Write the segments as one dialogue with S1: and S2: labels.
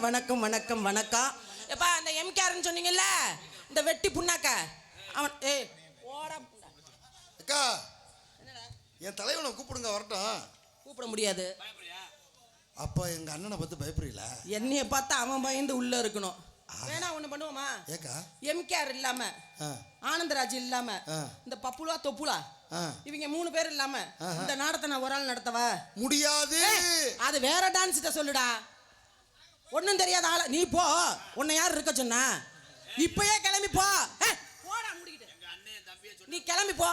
S1: வணக்கம் வணக்கம் வணக்கம். எப்பா அந்த எம்கேஆர்னு சொன்னீங்கல்ல, இந்த வெட்டி புண்ணாக்க அவன் ஓட
S2: அக்கா என் தலைவனை கூப்பிடுங்க வரட்டும்.
S1: கூப்பிட முடியாது.
S2: அப்போ எங்க அண்ணனை பார்த்து பயப்படுறீங்களா?
S1: என்னைய பார்த்தா அவன் பயந்து உள்ள இருக்கணும். வேணா ஒண்ணு பண்ணுவோமா?
S2: ஏக்கா
S1: எம்கேஆர் இல்லாம ஆனந்தராஜ் இல்லாம இந்த பப்புலா தொப்புலா இவங்க 3 பேர் இல்லாம இந்த நாடத்தை நான் ஒரு ஆள் நடத்தவா
S2: முடியாது.
S1: அது வேற டான்ஸ் கிட்ட சொல்லுடா. ஒன்னும் தெரியாத ஆள நீ போ. உன்னை யார் இருக்க சொன்னா? இப்பயே கிளம்பி போ. நீ கிளம்பி போ.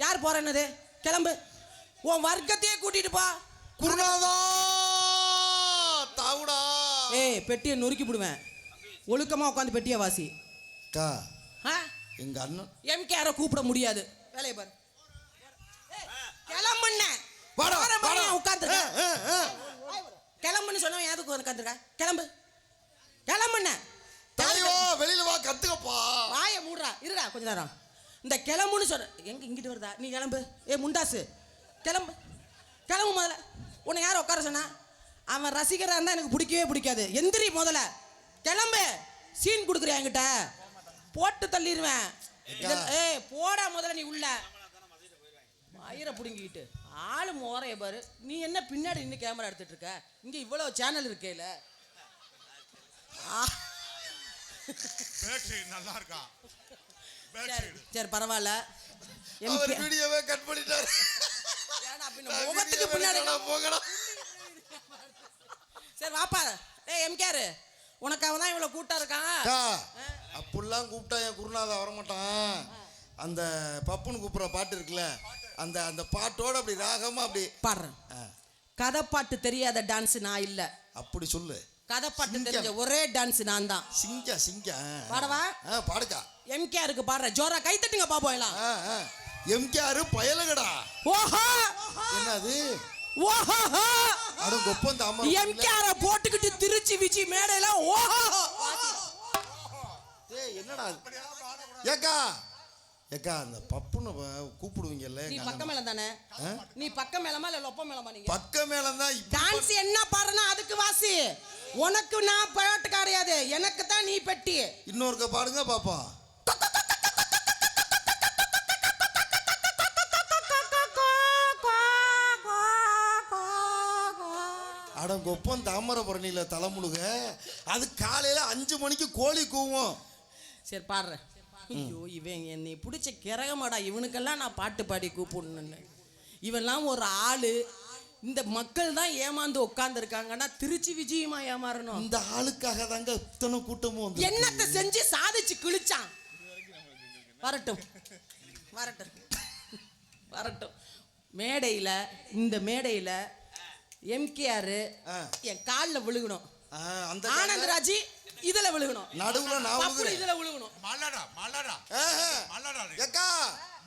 S1: யார் போற? என்னது? கிளம்பு. உன் வர்க்கத்தையே கூட்டிட்டு போ.
S2: குருநாதா தாவுடா.
S1: பெட்டியை நொறுக்கி விடுவேன். ஒழுக்கமா உட்காந்து பெட்டியை வாசி.
S2: எங்க அண்ணன்
S1: எம்கேஆரை கூப்பிட முடியாது. வேலையை பாரு. கிளம்புன்னு கிளம்புன்னு சொன்ன எதுக்கு உட்காந்துருக்க? கிளம்பு கிளம்புன்னு.
S2: தலைவா வெளியில வா, கத்துக்கப்பா.
S1: வாய மூடுறா. இருடா கொஞ்ச நேரம். இந்த கிளம்புன்னு சொல்ற எங்க இங்கிட்டு வருதா? நீ கிளம்பு. முண்டாசு கிளம்பு. கிளம்பு முதல்ல. உன்னை யாரும் உட்கார சொன்னா? அவன் ரசிகராக இருந்தால் எனக்கு பிடிக்கவே பிடிக்காது. எந்திரி முதல்ல. கிளம்பு. சீன் கொடுக்குறியா என்கிட்ட? போட்டு தள்ளிடுவேன். போடா முதல்ல. நீ உள்ள மயிரை பிடுங்கிக்கிட்டு ஆளு மோரைய பாரு. நீ என்ன பின்னாடி இன்னும் கேமரா எடுத்துட்டு இருக்க? இங்க இவ்வளவு சேனல் இருக்கேல.
S2: நல்லா இருக்கா?
S1: சரி பரவாயில்ல.
S2: வீடியோவே கட் பண்ணிட்டாரு.
S1: முகத்துக்கு பின்னாடி போகலாம். சரி வாப்பா. எம்கேஆர் உனக்காக தான் இவ்வளவு கூட்டம் இருக்கான்.
S2: அப்படிலாம் கூப்பிட்டா என் குருநாதா வரமாட்டான். அந்த பப்புன்னு கூப்பிட்ற பாட்டு இருக்குல்ல, அந்த அந்த பாட்டோட அப்படி ராகமா அப்படி
S1: பாடுறேன். கதை பாட்டு தெரியாத டான்ஸ் நான் இல்ல.
S2: அப்படி சொல்லு.
S1: கதை பாட்டு தெரிஞ்ச ஒரே டான்ஸ் நான் தான்.
S2: சிங்கா சிங்கா
S1: பாடவா?
S2: பாடுக்கா.
S1: எம்கேஆருக்கு பாடுற. ஜோரா கை தட்டுங்க பாப்போம் எல்லாம்.
S2: எம்கேஆர் பயலகடா.
S1: ஓஹோ
S2: என்னது?
S1: ஓஹோ
S2: அட கொப்பம் தாம.
S1: எம்கேஆரை போட்டுக்கிட்டு திருச்சி விச்சி மேடையில ஓஹோ.
S2: என்னடா ஏக்கா? ஏக்கா அந்த பப்புன்னு கூப்பிடுவீங்கல்ல.
S1: நீ பக்க மேளம் தானே? நீ பக்க மேளமா இல்ல லொப்ப மேளமா? நீங்க
S2: பக்க மேளம் தான்.
S1: டான்ஸ் என்ன பாடுறனா அதுக்கு வாசி. உனக்கு நான் பாட்டு கிடையாது, எனக்கு தான் நீ பெட்டி.
S2: இன்னொருக்க பாடுங்க பாப்பா. அடம் கொப்பம் தாமரபரணியில தலைமுழுக. அது காலையில 5 மணிக்கு கோழி கூவும்.
S1: சரி பாடுறேன். ஐயோ இவன் என்னை பிடிச்ச கிரகமாடா. இவனுக்கெல்லாம் நான் பாட்டு பாடி கூப்பிடணுன்னு. இவெல்லாம் ஒரு ஆளு. இந்த மக்கள் தான் ஏமாந்து உட்கார்ந்துருக்காங்கன்னா திருச்சி விஜயமா ஏமாறணும்.
S2: இந்த ஆளுக்காக தாங்க இத்தனை கூட்டமும் வந்து
S1: என்னத்தை செஞ்சு சாதிச்சு கிழிச்சான். வரட்டும் வரட்டும் வரட்டும். மேடையில இந்த மேடையில எம்கேஆர் என் காலில் விழுகணும். ஆனந்தராஜ் இதுல விழுகணும்.
S2: நடுவுல நான்
S1: இதுல விழுகணும்.
S3: மலடா மலடா மலடா.
S2: ஏக்கா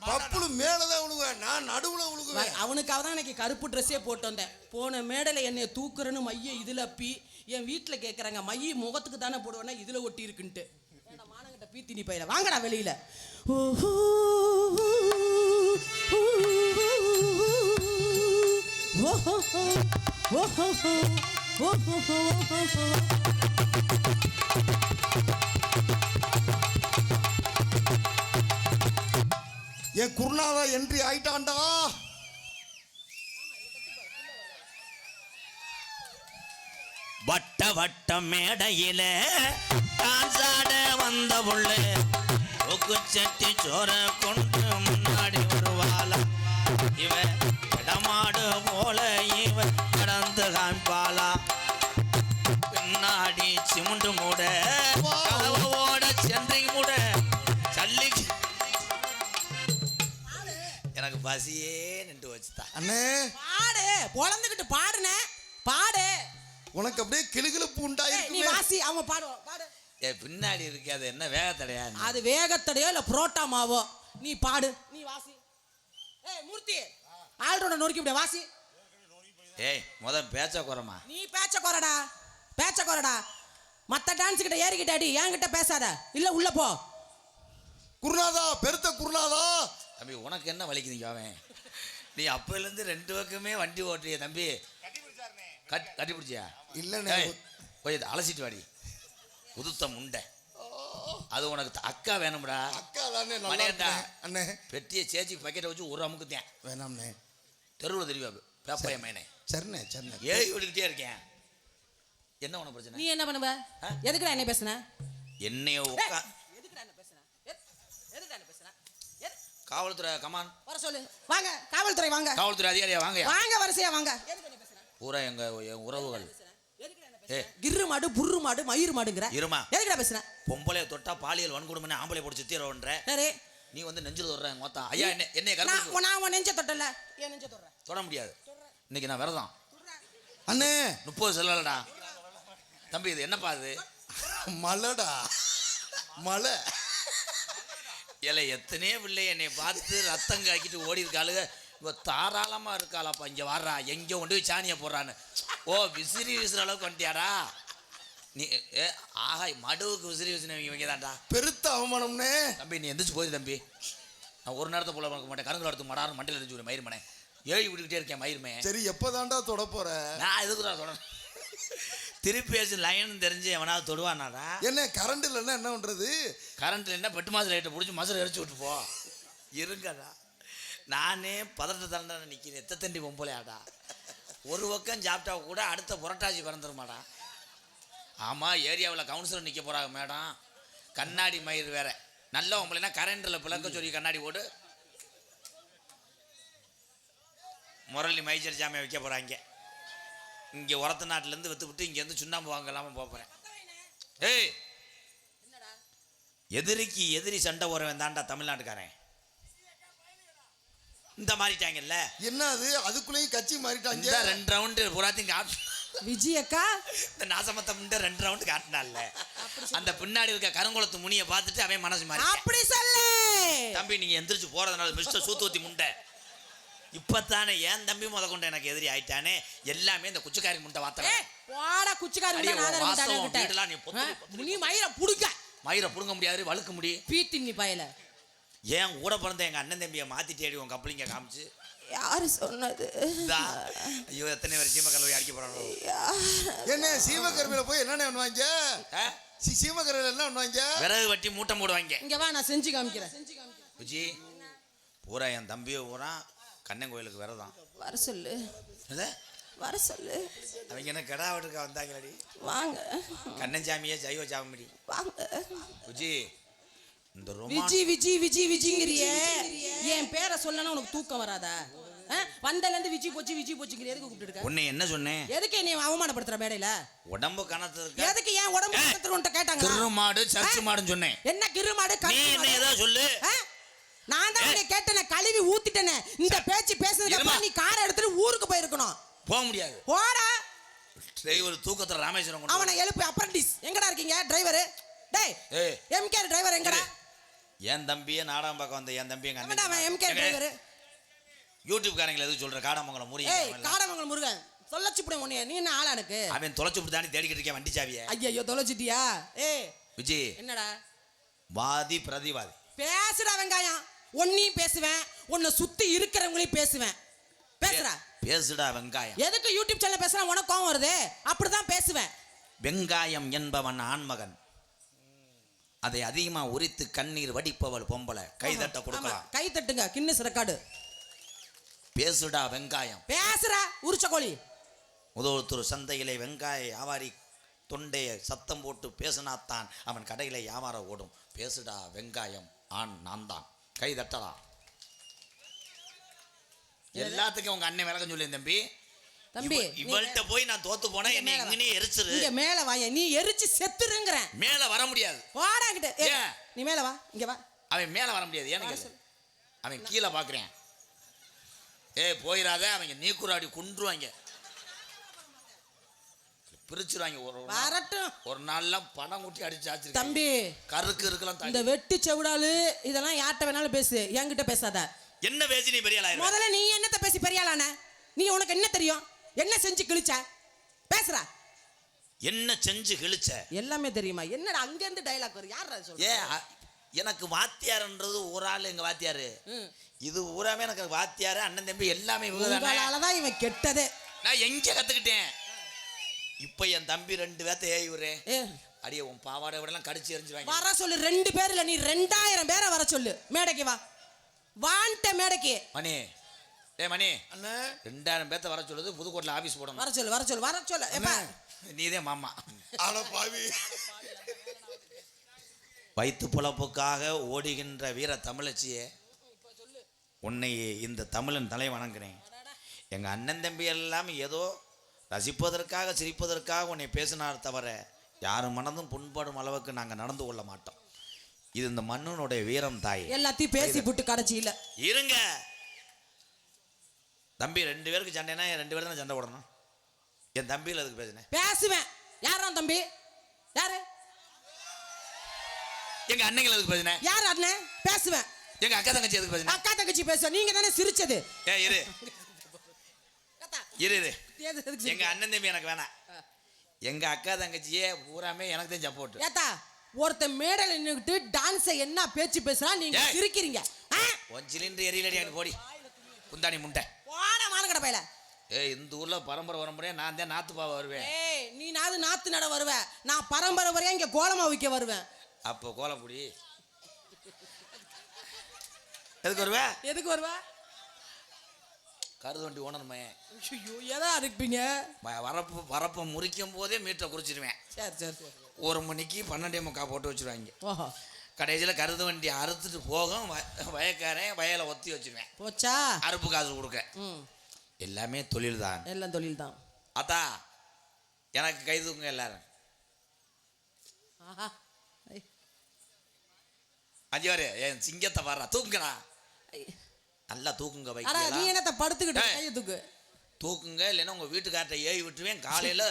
S2: பப்புல மேல தான் விழுவேன், நான் நடுவுல விழுகுவேன்.
S1: அவனுக்காக தான் எனக்கு கருப்பு ட்ரெஸ்ஸே போட்டு வந்தேன். போன மேடையில் என்னை தூக்குறன்னு மைய இதுல அப்பி என் வீட்டில் கேட்குறாங்க, மைய முகத்துக்கு தானே போடுவேன்னா இதுல ஒட்டி இருக்குன்ட்டு. மானங்கிட்ட பீத்தி நீ பயில வாங்கடா வெளியில.
S2: என் குருநாதா என்ட்ரி ஆயிட்டான்டா.
S4: வட்ட வட்ட மேடையில டான்ஸாட வந்த புள்ள சட்டி சோற கொண்டு முன்னாடி வருவாளா. இவ இடமாடு போல இவ கடந்து காண்பாளா. பின்னாடி சிமுண்டு மூட கதவோட சென்றிங் மூட சல்லி. எனக்கு பசியே நின்று வச்சுதான்.
S2: அண்ணே
S1: பாடு. பொழந்துக்கிட்டு பாடுனே பாடு.
S2: உனக்கு அப்படியே கிளுகிளுப்பு உண்டாயிருக்கு.
S1: நீ வாசி. அவங்க பாடுவோம் பாடு.
S4: பின்னாடி இருக்கு. அது என்ன வேகத்தடையா?
S1: அது வேகத்தடையோ இல்ல புரோட்டா மாவோ. நீ பாடு. நீ வாசி. மூர்த்தி ஆல்ரவுண்டர் நொறுக்கி விட வாசி.
S4: முதல் பேச்ச குறமா.
S1: நீ பேச்ச குறடா. பேச்ச குறடா. மத்த டான்ஸ் கிட்ட ஏறிக்கிட்டாடி என்கிட்ட பேசாத. இல்ல உள்ள போ.
S2: குருநாதா பெருத்த குருநாதா.
S4: தம்பி உனக்கு என்ன வலிக்குதுங்க? அவன் நீ அப்பையிலேருந்து 2 பக்கமே வண்டி ஓட்டுறிய தம்பி. கட்டி பிடிச்சியா?
S2: இல்லைண்ணே
S4: போய் இதை அலசிட்டு வாடி உதுத்த முண்டை. அது உனக்கு அக்கா வேணும்டா.
S2: அக்கா தானே நல்லா
S4: மணியண்டா
S2: இருக்குண்ணே. அண்ணே
S4: பெட்டியை சேச்சி பக்கெட்டை வச்சு ஒரு அமுக்குத்தேன்
S2: வேணாம்ண்ணே.
S4: தெருவில் தெரியுவா பேப்பைய மேனே
S2: சரிண்ணே சரிண்ணே.
S4: ஏறி விட்டுக்கிட்டே இருக்கேன். என்ன உனக்கு பிரச்சனை?
S1: நீ என்ன பண்ணுவ? எதுக்குடா என்ன பேசுன?
S4: என்னைய
S1: எதுக்குடா என்ன பேசுன? எதுக்குடா என்ன பேசுன?
S4: காவல்துறை கமான்
S1: வர சொல்லு. வாங்க காவல்துறை வாங்க.
S4: காவல்துறை அதிகாரியா வாங்க.
S1: வாங்க வரிசையா வாங்க. எதுக்கு என்ன பேசுன?
S4: பூரா என் உறவுகள்.
S1: கிர்ரு மாடு புர்ரு மாடு மயிர் மாடுங்கற.
S4: இருமா.
S1: எதுக்குடா பேசுன?
S4: பொம்பளைய தொட்டா பாலியல் வன்கொடுமை ஆம்பளை போட்டு சுத்திரவன்ற.
S1: சரி.
S4: நீ வந்து நெஞ்சில தொடுற மொத்தம். ஐயா என்னைய கலந்து
S1: நான் உன் நெஞ்ச தொட்டல. ஏன் நெஞ்ச தொடுற?
S4: தொட முடியாது. இன்னைக்கு நான் விரதம்.
S2: அண்ணே
S4: 30 செல்லலடா. தம்பி இது என்னப்பா இது?
S2: மலைடா மலை.
S4: ஏல எத்தனையோ பிள்ளை என்னை பார்த்து ரத்தம் காக்கிட்டு ஓடி இருக்காளுங்க. இவ தாராளமா இருக்காளப்பா. இங்க வர்றா எங்க கொண்டு போய் சாணியை போடுறான்னு. ஓ விசிறி விசிற அளவுக்கு வந்துட்டியாடா நீ. ஆஹா மடுவுக்கு விசிறி விசிறி இவங்க தான்டா.
S2: பெருத்த அவமானம்னே.
S4: தம்பி நீ எந்திரிச்சு போயிரு தம்பி. நான் ஒரு நேரத்தை போல பார்க்க மாட்டேன். கருங்கல் எடுத்து மடாரம் மண்டையில் எரிஞ்சு விடு மயிர்மனே. ஏழி விட்டுக்கிட்டே இருக்கேன் மயிர்மே.
S2: சரி எப்போதான்டா தொட போற?
S4: நான் எதுக்குறா தொட? திருப்பி பேசி லைன் தெரிஞ்சு எவனாவது தொடுவானாடா?
S2: என்ன கரண்ட் இல்லைன்னா என்ன பண்றது?
S4: கரண்ட்ல என்ன பெட்டு மாசம் லைட்டை பிடிச்சி மசரை எரிச்சு விட்டு போ. இருங்கடா நானே பதட்ட தண்டை நிற்கிறேன். எத்த தண்டி பொம்பளையாடா. ஒரு பக்கம் சாப்பிட்டா கூட அடுத்த புரட்டாசி பிறந்துருமாடா. ஆமாம் ஏரியாவில் கவுன்சிலர் நிற்க போகிறாங்க மேடம். கண்ணாடி மயிர் வேற நல்ல பொம்பளைனா கரண்டில் பிளக்க சொல்லி கண்ணாடி போட்டு முரளி மைச்சர் ஜாமியை வைக்க போகிறாங்க. இங்கே உரத்த நாட்டிலேருந்து விற்றுவிட்டு இங்கேருந்து சுண்ணாம்பு வாங்கலாமல் போகிறேன். ஏய் எதிரிக்கு எதிரி சண்டை போறவன் தான்டா தமிழ்நாட்டுக்காரன். இந்த மாறிட்டாங்கல்ல.
S2: என்ன அது? அதுக்குள்ளேயும் கட்சி மாறிட்டாங்க.
S4: இந்த 2 ரவுண்டு புறாத்தையும் காட்டு.
S1: விஜய் அக்கா
S4: இந்த நாசமத்த முண்டை 2 ரவுண்டு காட்டினால அந்த பின்னாடி இருக்க கருங்குளத்து முனியை பார்த்துட்டு அவன் மனசு மாறி.
S1: அப்படி சொல்லு
S4: தம்பி நீங்க எந்திரிச்சு போறதுனால மிஸ்டர் சூத்துவத்தி முண்டை இப்பத்தானே ஏன் தம்பி முத கொண்டு எனக்கு எதிரி ஆயிட்டானே. எல்லாமே இந்த குச்சிக்காரி முண்டை வார்த்தை.
S1: வாடா குச்சிக்காரி முண்டை நாதர முண்டை
S4: நீ பொத்து
S1: நீ மயிர புடுங்க.
S4: மயிரை புடுங்க முடியாது வழுக்க முடியும்.
S1: பீத்தின்னி பயல.
S4: ஏன் கூட பிறந்த எங்க அண்ணன் தம்பியை மாத்தி தேடி உன் கப்பலிங்க காமிச்சு.
S1: யாரு சொன்னது?
S4: ஐயோ எத்தனை பேர் சீம கல்லூரி அடிக்க போறாங்க.
S2: என்ன சீமக்கருவில போய் என்னென்ன பண்ணுவாங்க? சீமக்கருவில என்ன பண்ணுவாங்க?
S4: விறகு வட்டி மூட்டை போடுவாங்க.
S1: இங்க வா நான் செஞ்சு காமிக்கிறேன்.
S4: விஜி பூரா என் தம்பியை பூரா கண்ணன் கோயிலுக்கு விரதம்.
S1: வர சொல்லு. வர சொல்லு.
S4: அவங்க என்ன கெடா வீட்டுக்கு வந்தாங்களடி.
S1: வாங்க.
S4: கண்ணஞ்சாமியே ஜைவ சாமி
S1: வாங்க.
S4: விஜி இந்த
S1: விஜி விஜி விஜி விஜிங்கிறிய என் பேரை சொல்லனா உனக்கு தூக்கம் வராதா? வந்தல இருந்து விஜி போச்சு விஜி போச்சுங்கிற எதுக்கு கூப்பிட்டு
S4: உன்னை என்ன சொன்னேன்?
S1: எதுக்கு நீ அவமானப்படுத்துற மேடையில?
S4: உடம்பு கணத்துக்கு
S1: எதுக்கு ஏன் உடம்பு கணத்துக்கு கேட்டாங்க?
S4: கிருமாடு சர்ச்சு மாடுன்னு சொன்னேன்.
S1: என்ன கிருமாடு
S4: நீ என்ன ஏதோ சொல்லு.
S1: நான் தான் உன்னை கேட்டேனே கழுவி ஊத்திட்டேனே. இந்த பேச்சு பேசுறதுக்கு அப்புறம் நீ காரை எடுத்துட்டு ஊருக்கு போயிருக்கணும்.
S4: போக முடியாது.
S1: போடா.
S4: டிரைவர் தூக்கத்துல ராமேஸ்வரம் கொண்டு
S1: அவனை எழுப்பி அப்ரண்டிஸ் எங்கடா இருக்கீங்க டிரைவர்? டேய் எம்கே டிரைவர் எங்கடா?
S4: என் தம்பியே நாடாம் பக்கம் வந்த என் தம்பி எங்க
S1: அண்ணன் அவன் எம்கே டிரைவர்.
S4: யூடியூப் காரங்களை எதுக்கு சொல்ற? காடமங்கலம் முருகன்.
S1: ஏய் காடமங்கலம் முருகன் தொலைச்சு போடு உன்னை. நீ என்ன ஆளா எனக்கு?
S4: அவன் தொலைச்சு விட்டானே தேடிக்கிட்டு இருக்கேன் வண்டி சாவியை.
S1: ஐயோ தொலைச்சிட்டியா? ஏய்
S4: விஜி
S1: என்னடா?
S4: வாதி பிரதிவாதி
S1: பேசுடா வெங்காயம். ஒன்னையும் பேசுவேன் உன்னை சுத்தி இருக்கிறவங்களையும் பேசுவேன். பேசுடா
S4: பேசுடா வெங்காயம்.
S1: எதுக்கு யூடியூப் சேனல் பேசுறா உனக்கு கோவம் வருது? அப்படிதான் பேசுவேன்.
S4: வெங்காயம் என்பவன் ஆண்மகன். அதை அதிகமா உரித்து கண்ணீர் வடிப்பவள் பொம்பளை. கைதட்ட கொடுக்கலாம்.
S1: கை தட்டுங்க கின்னஸ் ரெக்கார்டு.
S4: பேசுடா வெங்காயம்.
S1: பேசுறா உரிச்ச கோழி.
S4: முதல்வர் சந்தையிலே வெங்காய வியாபாரி தொண்டைய சத்தம் போட்டு பேசினாத்தான் அவன் கடையில வியாபாரம் ஓடும். பேசுடா வெங்காயம் ஆண் நான் தான். கை தட்டலாம். எல்லாத்துக்கும் உங்க அண்ணன் விளக்கம் சொல்லி தம்பி.
S1: தம்பி
S4: இவள்கிட்ட போய் நான் தோத்து போனா என்ன இங்கனே எரிச்சிரு.
S1: இங்க மேல வாய நீ எரிச்சு செத்துருங்கற.
S4: மேல வர முடியாது.
S1: வாடா கிட்ட. நீ மேல வா இங்க வா.
S4: அவன் மேல வர முடியாது. ஏன்னு கேளு. அவன் கீழே பாக்குறேன். போயிராத அவங்க நீக்குறாடி குன்றுவாங்க. பிரிச்சுருவாங்க. ஒரு நாள்லாம் பணம் கூட்டி அடிச்சு
S1: தம்பி
S4: கருக்கு இருக்கலாம்.
S1: இந்த வெட்டி செவிடாலு இதெல்லாம் யார்கிட்ட வேணாலும் பேசு. என்கிட்ட பேசாத.
S4: என்ன பேசி நீ பெரிய ஆளா?
S1: முதல்ல நீ என்னத்த பேசி பெரிய ஆளான? நீ உனக்கு என்ன தெரியும்? என்ன செஞ்சு கிழிச்ச? பேசுறா.
S4: என்ன செஞ்சு கிழிச்ச? எல்லாமே
S1: தெரியுமா? என்னடா அங்க இருந்து டயலாக் வர? யாரா சொல்ற?
S4: எனக்கு வாத்தியார்ன்றது ஒரு ஆள் எங்க வாத்தியாரு. இது ஊராமே எனக்கு வாத்தியாரு அண்ணன் தம்பி எல்லாமே இவங்கதானே.
S1: தான் இவன் கெட்டதே.
S4: நான் எங்க கத்துக்கிட்டேன்? இப்ப என் தம்பி 2 பேர்த்த ஏய் விடுறேன்.
S1: ஏ
S4: அடியே உன் பாவாடை விடலாம் கடிச்சு எரிஞ்சுவாங்க.
S1: வர சொல்லு 2 பேர் இல்ல நீ 2000 பேரை வர சொல்லு மேடைக்கு வா வாண்ட மேடைக்கு.
S4: மணி டேய் மணி
S2: அண்ணே
S4: 2000 பேர்த்த வர சொல்லுது. புதுக்கோட்டையில் ஆபீஸ் போடணும்.
S1: வர சொல்லு எப்பா
S4: நீதே மாமா.
S2: ஆள பாவி.
S4: வயிற்று பொழப்புக்காக ஓடுகின்ற வீர தமிழச்சியே, உன்னை இந்த தமிழன் தலை வணங்குறேன். எங்கள் அண்ணன் தம்பி எல்லாம் ஏதோ ரசிப்பதற்காக சிரிப்பதற்காக உன்னை பேசினார் தவிர யார் மனதும் புண்படும் அளவுக்கு நாங்கள் நடந்து கொள்ள மாட்டோம். இது இந்த மண்ணினுடைய வீரம் தாய்.
S1: எல்லாத்தையும் பேசி புட்டு கடைச்சி இல்ல
S4: இருங்க தம்பி. 2 பேருக்கு சண்டைனா 2 பேரும் தானே சண்டை போடணும். என் தம்பியில் அதுக்கு பேசினேன்.
S1: பேசுவேன். யாரா தம்பி? யாரு?
S4: எங்க அண்ணங்கள் எதுக்கு பேசினேன்?
S1: யார் அண்ணன்? பேசுவேன்.
S4: எங்க அக்கா தங்கச்சி எதுக்கு பேசினேன்?
S1: அக்கா தங்கச்சி பேசுவேன். நீங்க தானே சிரிச்சது.
S4: இரு எங்க அண்ணன் தம்பி எனக்கு வேணாம். எங்க அக்கா தங்கச்சியே பூராமே எனக்கு தான் சப்போர்ட்.
S1: ஏத்தா ஒருத்த மேடையில் நின்னுக்கிட்டு டான்ஸை என்ன பேச்சு பேசுறா நீங்க சிரிக்கிறீங்க.
S4: ஒன் சிலிண்டர் எரியலடி அடி போடி குந்தாணி முண்டை
S1: போட மானக்கட பையல.
S4: இந்த ஊர்ல பரம்பரை நான் தான் நாத்து பாவ வருவேன்.
S1: நீ நாத்து நட வருவ. நான் பரம்பரை வரையா இங்க கோலமா விற்க வருவேன்.
S4: அப்போ கோலப்பொடி எதுக்கு வருவ? கருது வண்டி ஓனர் மையன்.
S1: ஐயோ எதா இருப்பீங்க?
S4: வரப்ப முறிக்கும் போதே மீட்டரை குறிச்சிருவேன்.
S1: சரி
S4: 1 மணிக்கு 12:45 போட்டு வச்சிருவாங்க.
S1: ஓஹோ
S4: கடைசியில் கருது வண்டி அறுத்துட்டு போகும். வயக்காரன் வயலை ஒத்தி வச்சிருவேன்.
S1: போச்சா
S4: அறுப்பு காசு கொடுக்க. எல்லாமே தொழில் தான்.
S1: எல்லாம் தொழில் தான்.
S4: அத்தா எனக்கு கை தூக்குங்க எல்லாரும். அஞ்சுவாரு என் சிங்கத்தை வர்றா தூக்குங்கடா. நல்லா தூக்குங்க.
S1: நீ என்னத்த படுத்துக்கிட்டு கையை தூக்கு.
S4: தூக்குங்க இல்லைன்னா உங்க வீட்டுக்கார்ட்ட ஏறி விட்டுருவேன். காலையில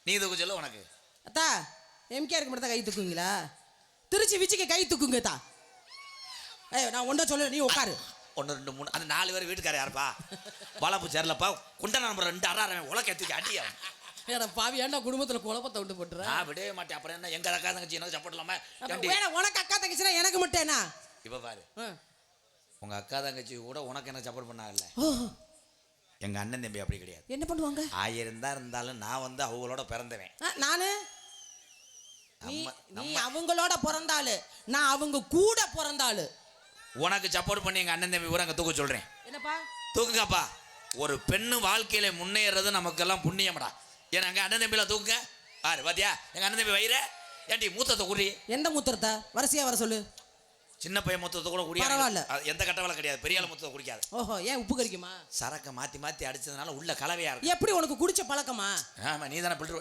S4: நீ தூக்க சொல்ல உனக்கு.
S1: அத்தா எம்கேருக்கு மட்டும் தான் கை தூக்குவீங்களா? திருச்சி விச்சிக்கு கை தூக்குங்க தா. நான் ஒன்றை சொல்ல நீ உட்காரு.
S4: 1 2 3 அந்த 4 பேர் வீட்டுக்கார யாருப்பா? வளப்பு சேரலப்பா. குண்ட நம்பர் 2 அறாரவன் உலகத்துக்கு அடியா.
S1: ஏடா பாவி ஏன்டா குடும்பத்துல குழப்பத்தை விட்டு போட்டுற?
S4: நான் விடவே மாட்டேன். அப்புறம் என்ன எங்க அக்கா தங்கச்சி எனக்கு சப்போர்ட் இல்லாம
S1: உனக்கு அக்கா தங்கச்சினா எனக்கு மட்டும் என்ன?
S4: இப்ப பாரு உங்க அக்கா தங்கச்சி கூட உனக்கு எனக்கு சப்போர்ட் பண்ணாங்கல்ல. எங்க அண்ணன் தம்பி அப்படி கிடையாது.
S1: என்ன பண்ணுவாங்க?
S4: 1000 தான் இருந்தாலும் நான் வந்து அவங்களோட பிறந்தவன்.
S1: நானு நீ அவங்களோட பிறந்தாளு, நான் அவங்க கூட பிறந்தாளு.
S4: உனக்கு சப்போர்ட் பண்ணி எங்க அண்ணன் தம்பி கூட அங்க தூக்க சொல்றேன்.
S1: என்னப்பா
S4: தூக்குங்கப்பா. ஒரு பெண்ணு வாழ்க்கையில முன்னேறது நமக்கெல்லாம் புண்ணியம்டா. ஏன்னா எங்க அண்ணன் தம்பியில தூக்குங்க. பாரு பாத்தியா எங்க அண்ணன் தம்பி வயிறு ஏன்டி மூத்தத்தை குடி.
S1: எந்த மூத்திரத்தை வரிசையா வர சொல்லு.
S4: சின்ன பையன் மூத்தத்தை கூட குடியா.
S1: பரவாயில்ல.
S4: எந்த கட்டவளை கிடையாது. பெரிய ஆள் மூத்தத்தை குடிக்காது.
S1: ஓஹோ ஏன் உப்பு கறிக்குமா?
S4: சரக்க மாத்தி மாத்தி அடிச்சதுனால உள்ள கலவையா இருக்கு.
S1: எப்படி உனக்கு குடிச்ச பழக்கமா?
S4: ஆமா நீ தானே பில்டர்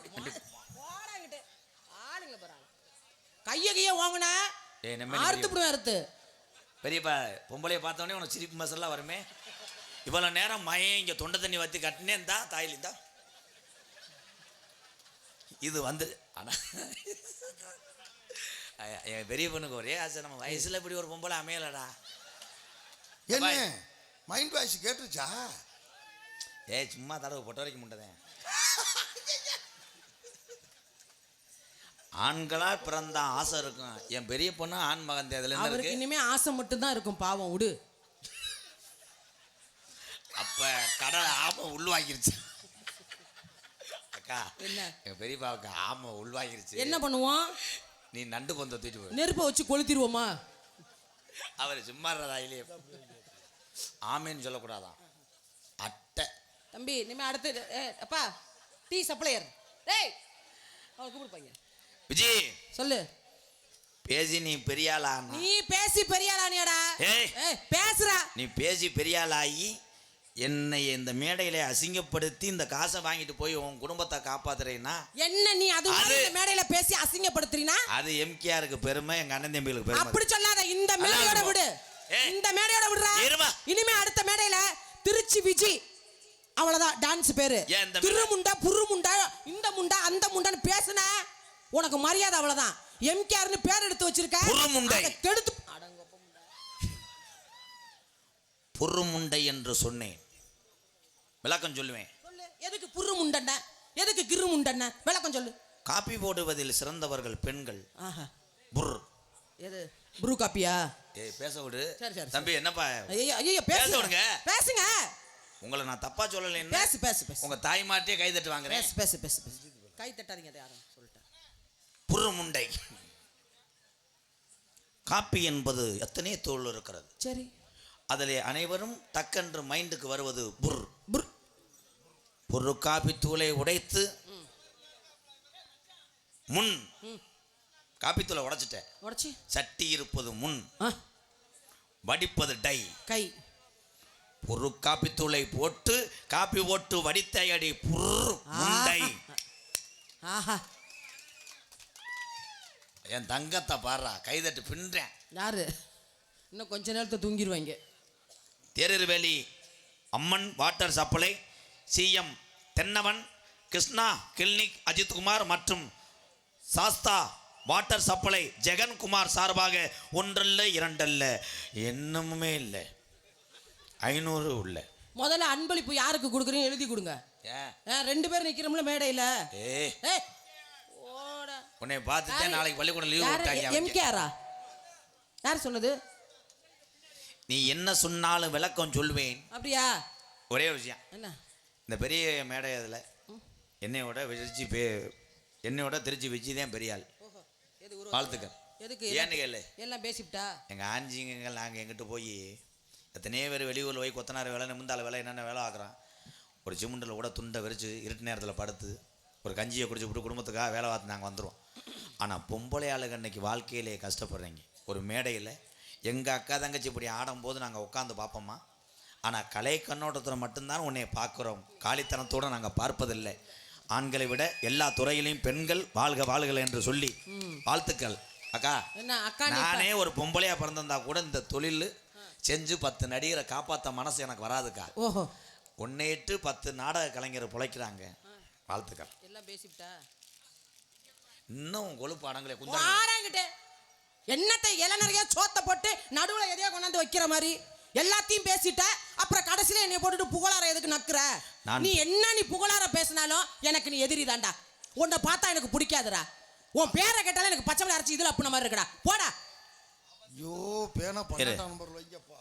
S1: ஆளுங்க போறாங்க. கைய வாங்கினா அறுத்துப்படுவேன். அறுத்து
S4: பெரியப்பா பொம்பளைய பார்த்தோன்னே உனக்கு சிரிப்பு மசல்லாம் வருமே. இவ்வளவு நேரம் மயம் இங்க தொண்டை தண்ணி வத்தி கட்டினேன் தான் தாயிலிந்தா இது வந்து. ஆனா என் பெரிய பொண்ணுக்கு ஒரே ஆசை, நம்ம வயசுல இப்படி ஒரு பொம்பளை அமையலடா.
S2: என்ன மைண்ட் வாய்ஸ் கேட்டுச்சா?
S4: சும்மா தடவை பொட்ட வரைக்கும் முட்டதேன். ஆண்களா பிறந்தா ஆசை இருக்கும். என் பெரிய பொண்ணு ஆண் மகன் தேர்தல்
S1: அவருக்கு இனிமே ஆசை மட்டும்தான் இருக்கும். பாவம் விடு.
S4: அப்ப கடலை ஆமை உள்வாங்கிருச்சு. அக்கா
S1: என்ன
S4: எங்க பெரியப்பாவுக்கு ஆமை உள்வாங்கிருச்சு.
S1: என்ன பண்ணுவோம்?
S4: நீ நண்டு பொந்த தூக்கிட்டு போய்
S1: நெருப்பை வச்சு கொளுத்திடுவோமா?
S4: அவர் சும்மா இல்லையே. ஆமைன்னு சொல்லக்கூடாதான். அட்டை
S1: தம்பி இனிமே அடுத்து அப்பா டீ சப்ளையர் டேய் அவன் கூப்பிடுப்பாங்க.
S4: விஜி
S1: சொல்லு.
S4: பேசி நீ பெரியாளா?
S1: நீ பேசி பெரியாளானியாடா? பேசுறா.
S4: நீ பேசி பெரியாளாகி என்னை இந்த மேடையில அசிங்கப்படுத்தி இந்த காசை வாங்கிட்டு போய் உன் குடும்பத்தை காப்பாத்துறேன்னா
S1: என்ன நீ அது மேடையில பேசி அசிங்கப்படுத்துறீனா?
S4: அது எம்கேஆருக்கு பெருமை, எங்க அண்ணன் தம்பிகளுக்கு பெருமை.
S1: அப்படி சொல்லாத. இந்த மேடையோட விடு. இந்த மேடையோட விடுறா. இனிமே அடுத்த மேடையில திருச்சி விஜி அவ்வளவுதான் டான்ஸ் பேரு. திருமுண்டா புருமுண்டா இந்த முண்டா அந்த முண்டான்னு பேசுன உனக்கு மரியாதை அவ்வளவுதான். எம்கேஆர்னு பேர் எடுத்து வச்சிருக்க.
S4: புருமுண்டை
S1: கெடுத்து
S4: புருமுண்டை என்று சொன்னேன். விளக்கம் சொல்லுவேன்.
S1: எதுக்கு புருமுண்டன? எதுக்கு கிருமுண்டன? விளக்கம் சொல்லு.
S4: காப்பி போடுவதில் சிறந்தவர்கள் பெண்கள். புர்
S1: எது புரு காப்பியா?
S4: பேச விடு.
S1: சரி
S4: தம்பி என்னப்பா?
S1: ஐயோ பேச விடுங்க. பேசுங்க.
S4: உங்களை நான் தப்பா சொல்லலைன்னு
S1: பேசு பேசு பேசு
S4: உங்க தாய் மாட்டே கை தட்டு வாங்குறேன்.
S1: பேசு பேசு பேசு பேசு கை தட்டாதீங்க அதை யாரும் சொல்லிட்டேன்.
S4: புரு முண்டை. காப்பி என்பது எத்தனை தோல் இருக்கிறது.
S1: சரி.
S4: அதிலே அனைவரும் டக்கென்று மைண்டுக்கு வருவது புர்.
S1: புர்.
S4: ஒரு காப்பி தூளை உடைத்து முன் காப்பி தூளை உடைச்சிட்டேன்.
S1: உடைச்சி
S4: சட்டி இருப்பது முன், வடிப்பது டை.
S1: கை.
S4: ஒரு காப்பி தூளை போட்டு காப்பி போட்டு வடித்த அடி புர் முண்டை.
S1: ஆஹா,
S4: என் தங்கத்தை பாடுறா, கைதட்டு பின்றேன்.
S1: யாரு இன்னும் கொஞ்ச நேரத்தை தூங்கிடுவாங்க.
S4: தேரர்வேலி அம்மன் வாட்டர் சப்ளை, சிஎம் தென்னவன், கிருஷ்ணா கிளினிக் அஜித்குமார் மற்றும் சாஸ்தா வாட்டர் சப்ளை ஜெகன்குமார் சார்பாக ஒன்றல்ல இரண்டல்ல என்னமுமே இல்லை 500 உள்ள.
S1: முதல்ல அன்பளிப்பு யாருக்கு கொடுக்குறீங்க எழுதி கொடுங்க. ரெண்டு பேரும் நிக்கிறோம்ல மேடையில.
S4: உன்னை பார்த்துட்டே நாளைக்கு பள்ளிக்கூடம் லீவ் விட்டாங்க.
S1: எம்கேஆரா? யார் சொன்னது?
S4: நீ என்ன சொன்னாலும் விளக்கம் சொல்வேன்.
S1: அப்படியா?
S4: ஒரே ஒரு விஷயம்,
S1: என்ன
S4: இந்த பெரிய மேடை அதில் என்னையோட திருச்சி விஜய் தான் பெரிய ஆள். வாழ்த்துக்கள்.
S1: எதுக்கு
S4: ஏன்னு கேளு,
S1: எல்லாம் பேசிவிட்டா
S4: எங்கள் ஆஞ்சிங்க நாங்கள் எங்கிட்ட போய் எத்தனையோ பேர் வெளியூரில் போய் கொத்தனார் வேலை நிமிந்தால வேலை என்னென்ன வேலை ஆக்குறான். ஒரு சிமெண்டில் கூட துண்டை விரித்து இருட்டு நேரத்தில் படுத்து ஒரு கஞ்சியை குடிச்சு விட்டு குடும்பத்துக்காக வேலை பார்த்து நாங்கள் வந்துடுவோம். ஆனால் பொம்பளை ஆளுங்க அன்னைக்கு வாழ்க்கையிலே கஷ்டப்படுறீங்க. ஒரு மேடையில் எங்கள் அக்கா தங்கச்சி இப்படி ஆடும்போது நாங்கள் உட்காந்து பார்ப்போம்மா. ஆனால் கலை கண்ணோட்டத்தில் மட்டும்தான் உன்னை பார்க்குறோம், காலித்தனத்தோடு நாங்கள் பார்ப்பதில்லை. ஆண்களை விட எல்லா துறையிலையும் பெண்கள் வாழ்க வாழ்கள் என்று சொல்லி வாழ்த்துக்கள். அக்கா, நானே ஒரு பொம்பளையாக பிறந்திருந்தா கூட இந்த தொழில் செஞ்சு 10 நடிகரை காப்பாற்ற மனசு எனக்கு வராதுக்கா.
S1: ஓஹோ,
S4: ஒன்னே 10 நாடக கலைஞர் பிழைக்கிறாங்க. வாழ்த்துக்கள்.
S1: எல்லாம் பேசிவிட்டா
S4: இன்னும் கொழுப்பு அடங்களே
S1: குந்தாரங்கிட்டே என்னத்தை இளநறைய சோத்த போட்டு நடுவில் எதையோ கொண்டாந்து வைக்கிற மாதிரி எல்லாத்தையும் பேசிட்ட. அப்புறம் கடைசியில என்னை போட்டுட்டு புகழார எதுக்கு நக்குற? நீ என்ன நீ புகழார பேசினாலும் எனக்கு நீ எதிரி தான்டா. உன்னை பார்த்தா எனக்கு பிடிக்காதுடா. உன் பேரை கேட்டாலும் எனக்கு பச்சை மலை அரைச்சி இதில் அப்புன மாதிரி இருக்கடா. போடா.
S2: ஐயோ, பேனா 12 நம்பர்ல வைங்கப்பா.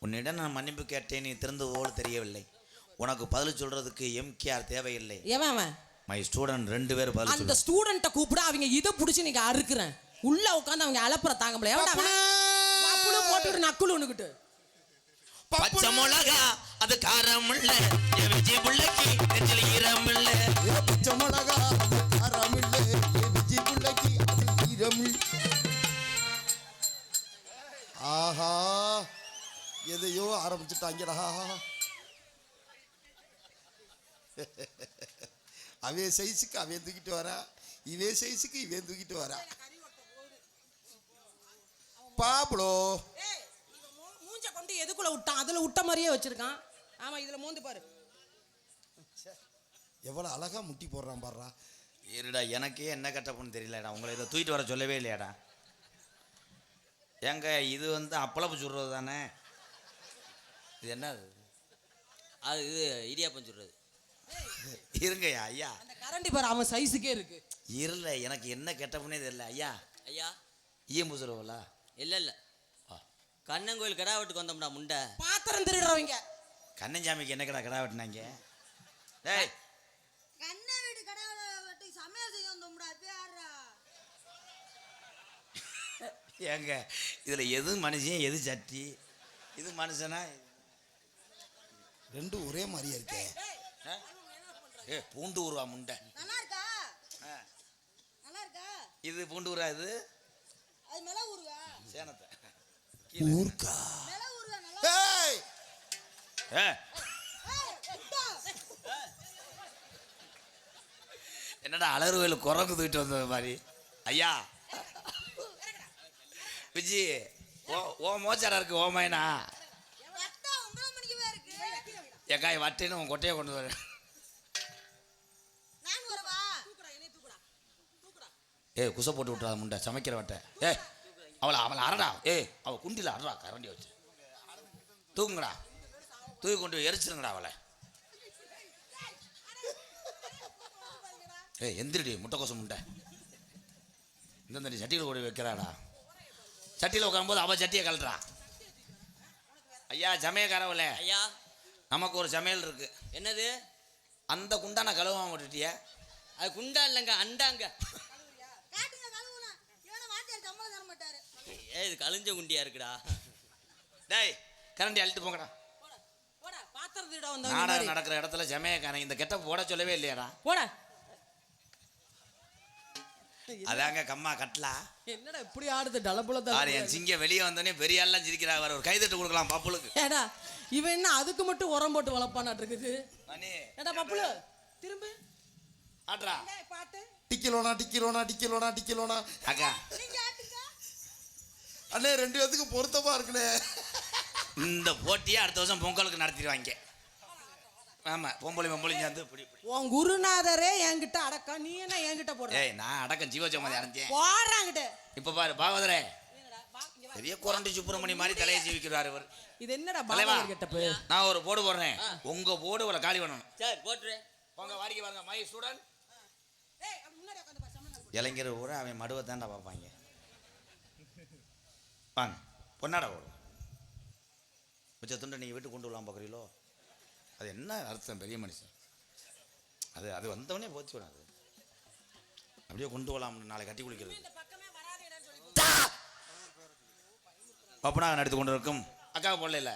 S4: உன்னிடம் நான் மன்னிப்பு கேட்டேன், நீ திறந்ததோடு தெரியவில்லை. உனக்கு பதில் சொல்றதுக்கு எம்கேஆர் தேவையில்லை.
S1: ஏன்
S4: மை ஸ்டூடெண்ட் 2 பேர் பதில்.
S1: அந்த ஸ்டூடெண்ட்டை கூப்பிட அவங்க இதை பிடிச்சி நீங்க அறுக்குறேன். உள்ள உட்காந்து அவங்க அலப்புற தாங்க முடியல. போட்டு நக்குள் ஒண்ணுக்கிட்டு
S4: பச்சை மிளகா அது காரம் இல்ல, விஜய் புள்ளைக்கு நெஞ்சில ஈரம் இல்ல.
S2: பச்சை மிளகா காரம் இல்ல, விஜய் புள்ளைக்கு ஈரம் இல்ல. ஆஹா, எதையோ ஆரம்பிச்சுட்டாங்கடா. அவே சைஸுக்கு அவன் தூக்கிட்டு வரா, இவே சைஸுக்கு இவன் தூக்கிட்டு வரா. பாப்ளோ
S1: மூஞ்ச கொண்டு எதுக்குள்ள விட்டான்? அதுல விட்ட மாதிரியே வச்சிருக்கான். ஆமா, இதுல மோந்து பாரு.
S2: எவ்வளவு அழகா முட்டி போடுறான் பாடுறா.
S4: இருடா, எனக்கே என்ன கட்டப்புன்னு தெரியலடா. உங்களை இதை தூக்கிட்டு வர சொல்லவே இல்லையாடா. ஏங்க, இது அப்பளப்பு சுடுறது தானே? இது என்ன?
S5: அது இது இடியாப்பம் சுடுறது.
S4: இருங்கய்யா ஐயா,
S1: அந்த கரண்டி பாரு, அவன் சைஸுக்கே இருக்கு.
S4: இருல, எனக்கு என்ன கெட்டப்புனே தெரியல. ஐயா
S5: ஐயா,
S4: ஈயம்பு சொல்லுவலா?
S5: இல்லை கண்ணங்கோயில் கடா வெட்டுக்கு வந்தோம்டா முண்டை.
S1: பாத்திரம் திருடுறவங்க.
S4: கண்ணஞ்சாமிக்கு என்ன கடா கடா வெட்டினாங்க? டேய்,
S6: கண்ணை வீடு கடை வெட்டி சமையல் செய்ய வந்தோம்டா. பேரா
S4: ஏங்க, இதுல எது மனுஷன் எது சட்டி? இது மனுஷனா?
S2: ரெண்டும் ஒரே மாதிரியா இருக்கே.
S4: பூண்டு ஊருவா முண்டை.
S6: நல்லா இருக்கா? நல்லா இருக்கா?
S4: இது பூண்டு ஊரா? இது
S6: அது மிளகு ஊறுகா.
S4: சேனத்தை
S2: ஊர்க்கா.
S6: மிளகு ஊறுகா நல்லா.
S2: ஏய்,
S4: என்னடா அலறுவேலு குரங்கு தூக்கிட்டு வந்தது மாதிரி. ஐயா விஜி, ஓ மோச்சாரா இருக்கு ஓமைனா.
S6: வட்டா 9 மணிக்கு இருக்கு.
S4: ஏக்காய் வட்டின்னு உன் கொட்டையை கொண்டு வர.
S6: நான் வரவா?
S4: ஏய், குசை போட்டு விட்டுறா முண்டை, சமைக்கிற வட்டை. அவளை அரடா. அவள் குண்டியில் அரடா, கரண்டி வச்சு தூங்குங்கடா. தூக்கி கொண்டு எரிச்சிருங்கடா அவளை. எந்திரிடி முட்டைக்கோசம் முண்டை. இந்த சட்டியில் கூட வைக்கிறாடா. சட்டியில் உட்காரும்போது அவள் சட்டியை கழட்டுறா. ஐயா சமயக்காரவளே,
S5: ஐயா
S4: நமக்கு ஒரு சமையல் இருக்கு.
S5: என்னது?
S4: அந்த குண்டான கழுவாம விட்டுட்டிய.
S5: அது குண்டா இல்லைங்க, அண்டாங்க.
S6: காட்டுங்க கழுவுனா இவனை வாத்தியார் சம்பளம் தர மாட்டாரு.
S5: இது கழிஞ்ச குண்டியா இருக்குடா.
S4: டேய் கரண்டி அழுத்து போங்கடா.
S1: போடா பாத்திரத்துடா வந்தவங்க
S4: நாடகம்
S1: மாதிரி.
S4: நடக்கிற இடத்துல ஜமையக்காரன் இந்த கெட்ட போட சொல்லவே இல்லையாடா.
S1: போடா.
S4: அதாங்க கம்மா கட்டலா.
S1: என்னடா இப்படி ஆடுது டலபுல
S4: ஆறு என் சிங்க வெளியே வந்தோடனே பெரிய ஆள்லாம் சிரிக்கிறா. வேற ஒரு கைதட்டு கொடுக்கலாம் பப்புளுக்கு.
S1: ஏடா இவன் என்ன அதுக்கு மட்டும் உரம் போட்டு வளர்ப்பானாட்டு இருக்குது.
S4: மணி
S1: ஏடா பப்புளு திரும்ப
S4: ஆட்ரா.
S1: பாட்டு
S2: டிக்கிலோனா டிக்கிலோனா டிக்கிலோனா டிக்கிலோனா.
S4: அக்கா
S6: நீங்க ஆட்டுங்க.
S2: அண்ணே 2 பேத்துக்கு பொருத்தமா இருக்குண்ணே.
S4: இந்த போட்டியை அடுத்த வருஷம் பொங்கலுக்கு நடத்திடுவாங்க. ஆமா பொம்பளை சேர்ந்து இப்படி இப்படி.
S1: உன் குருநாதரே என்கிட்ட அடக்கம், நீ என்ன என்கிட்ட போடுற?
S4: ஏய் நான் அடக்கம் ஜீவஜோமதி அடைஞ்சேன்.
S1: போடுறாங்கிட்ட.
S4: இப்ப பாரு பாகவதரே பெரிய குரண்டி சுப்பிரமணி மாதிரி தலையை ஜீவிக்கிறார் இவர்.
S1: இது என்னடா
S4: தலைவா,
S1: பாபா கிட்டப்பு?
S4: நான் ஒரு போடு போடுறேன். உங்க போடு இவ்வளவு காலி பண்ணணும்.
S5: சரி போட்டுரு.
S4: உங்க வாடிக்கை பாருங்க. மை ஸ்டூடெண்ட்
S1: ஏய் அப்படி முன்னாடி உட்கார்ந்து பாரு சமணம்.
S4: இளைஞர் ஊரை அவன் மடுவை தாண்டா பார்ப்பாங்க. வாங்க பொன்னாடா ஓடும். மிச்ச துண்டை நீங்கள் வீட்டுக்கு கொண்டு வரலாம் பார்க்குறீங்களோ? அது என்ன அர்த்தம் பெரிய மனுஷன்? அது அது வந்தவொடனே போச்சு விடாது. அப்படியே கொண்டு வரலாம் நாளை கட்டி குளிக்கிறது. பப்பனாக நடித்து கொண்டு இருக்கும் அக்கா போடல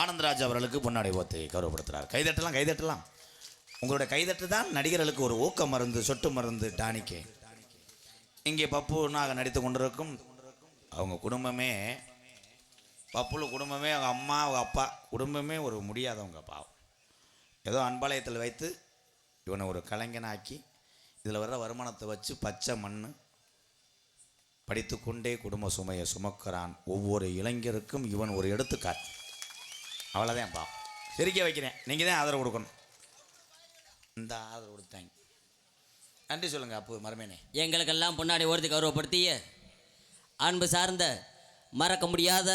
S4: ஆனந்தராஜ் அவர்களுக்கு பொன்னாடை போத்தை கௌரவப்படுத்துகிறார். கைதட்டலாம் கைதட்டலாம். உங்களுடைய கைதட்டு தான் நடிகர்களுக்கு ஒரு ஊக்க மருந்து, சொட்டு மருந்து, டானிக்கே. இங்கே பப்புனாக நடித்து கொண்டிருக்கும் அவங்க குடும்பமே, பப்புல குடும்பமே, அவங்க அம்மா அவங்க அப்பா குடும்பமே ஒரு முடியாதவங்க பாவம். ஏதோ அன்பாலயத்தில் வைத்து இவனை ஒரு கலைஞனாக்கி இதில் வர்ற வருமானத்தை வச்சு பச்சை மண் படித்து கொண்டே குடும்ப சுமையை சுமக்கிறான். ஒவ்வொரு இளைஞருக்கும் இவன் ஒரு எடுத்துக்காட்டு. அவ்வளோதான் பாவம். சிரிக்க வைக்கிறேன். நீங்கள் தான் ஆதரவு கொடுக்கணும். இந்த ஆதரவு கொடுத்தாங்க. நன்றி சொல்லுங்கள் அப்போ மருமேனே.
S5: எங்களுக்கெல்லாம் பொன்னாடி ஓர்த்தி கௌரவப்படுத்திய அன்பு சார்ந்த மறக்க முடியாத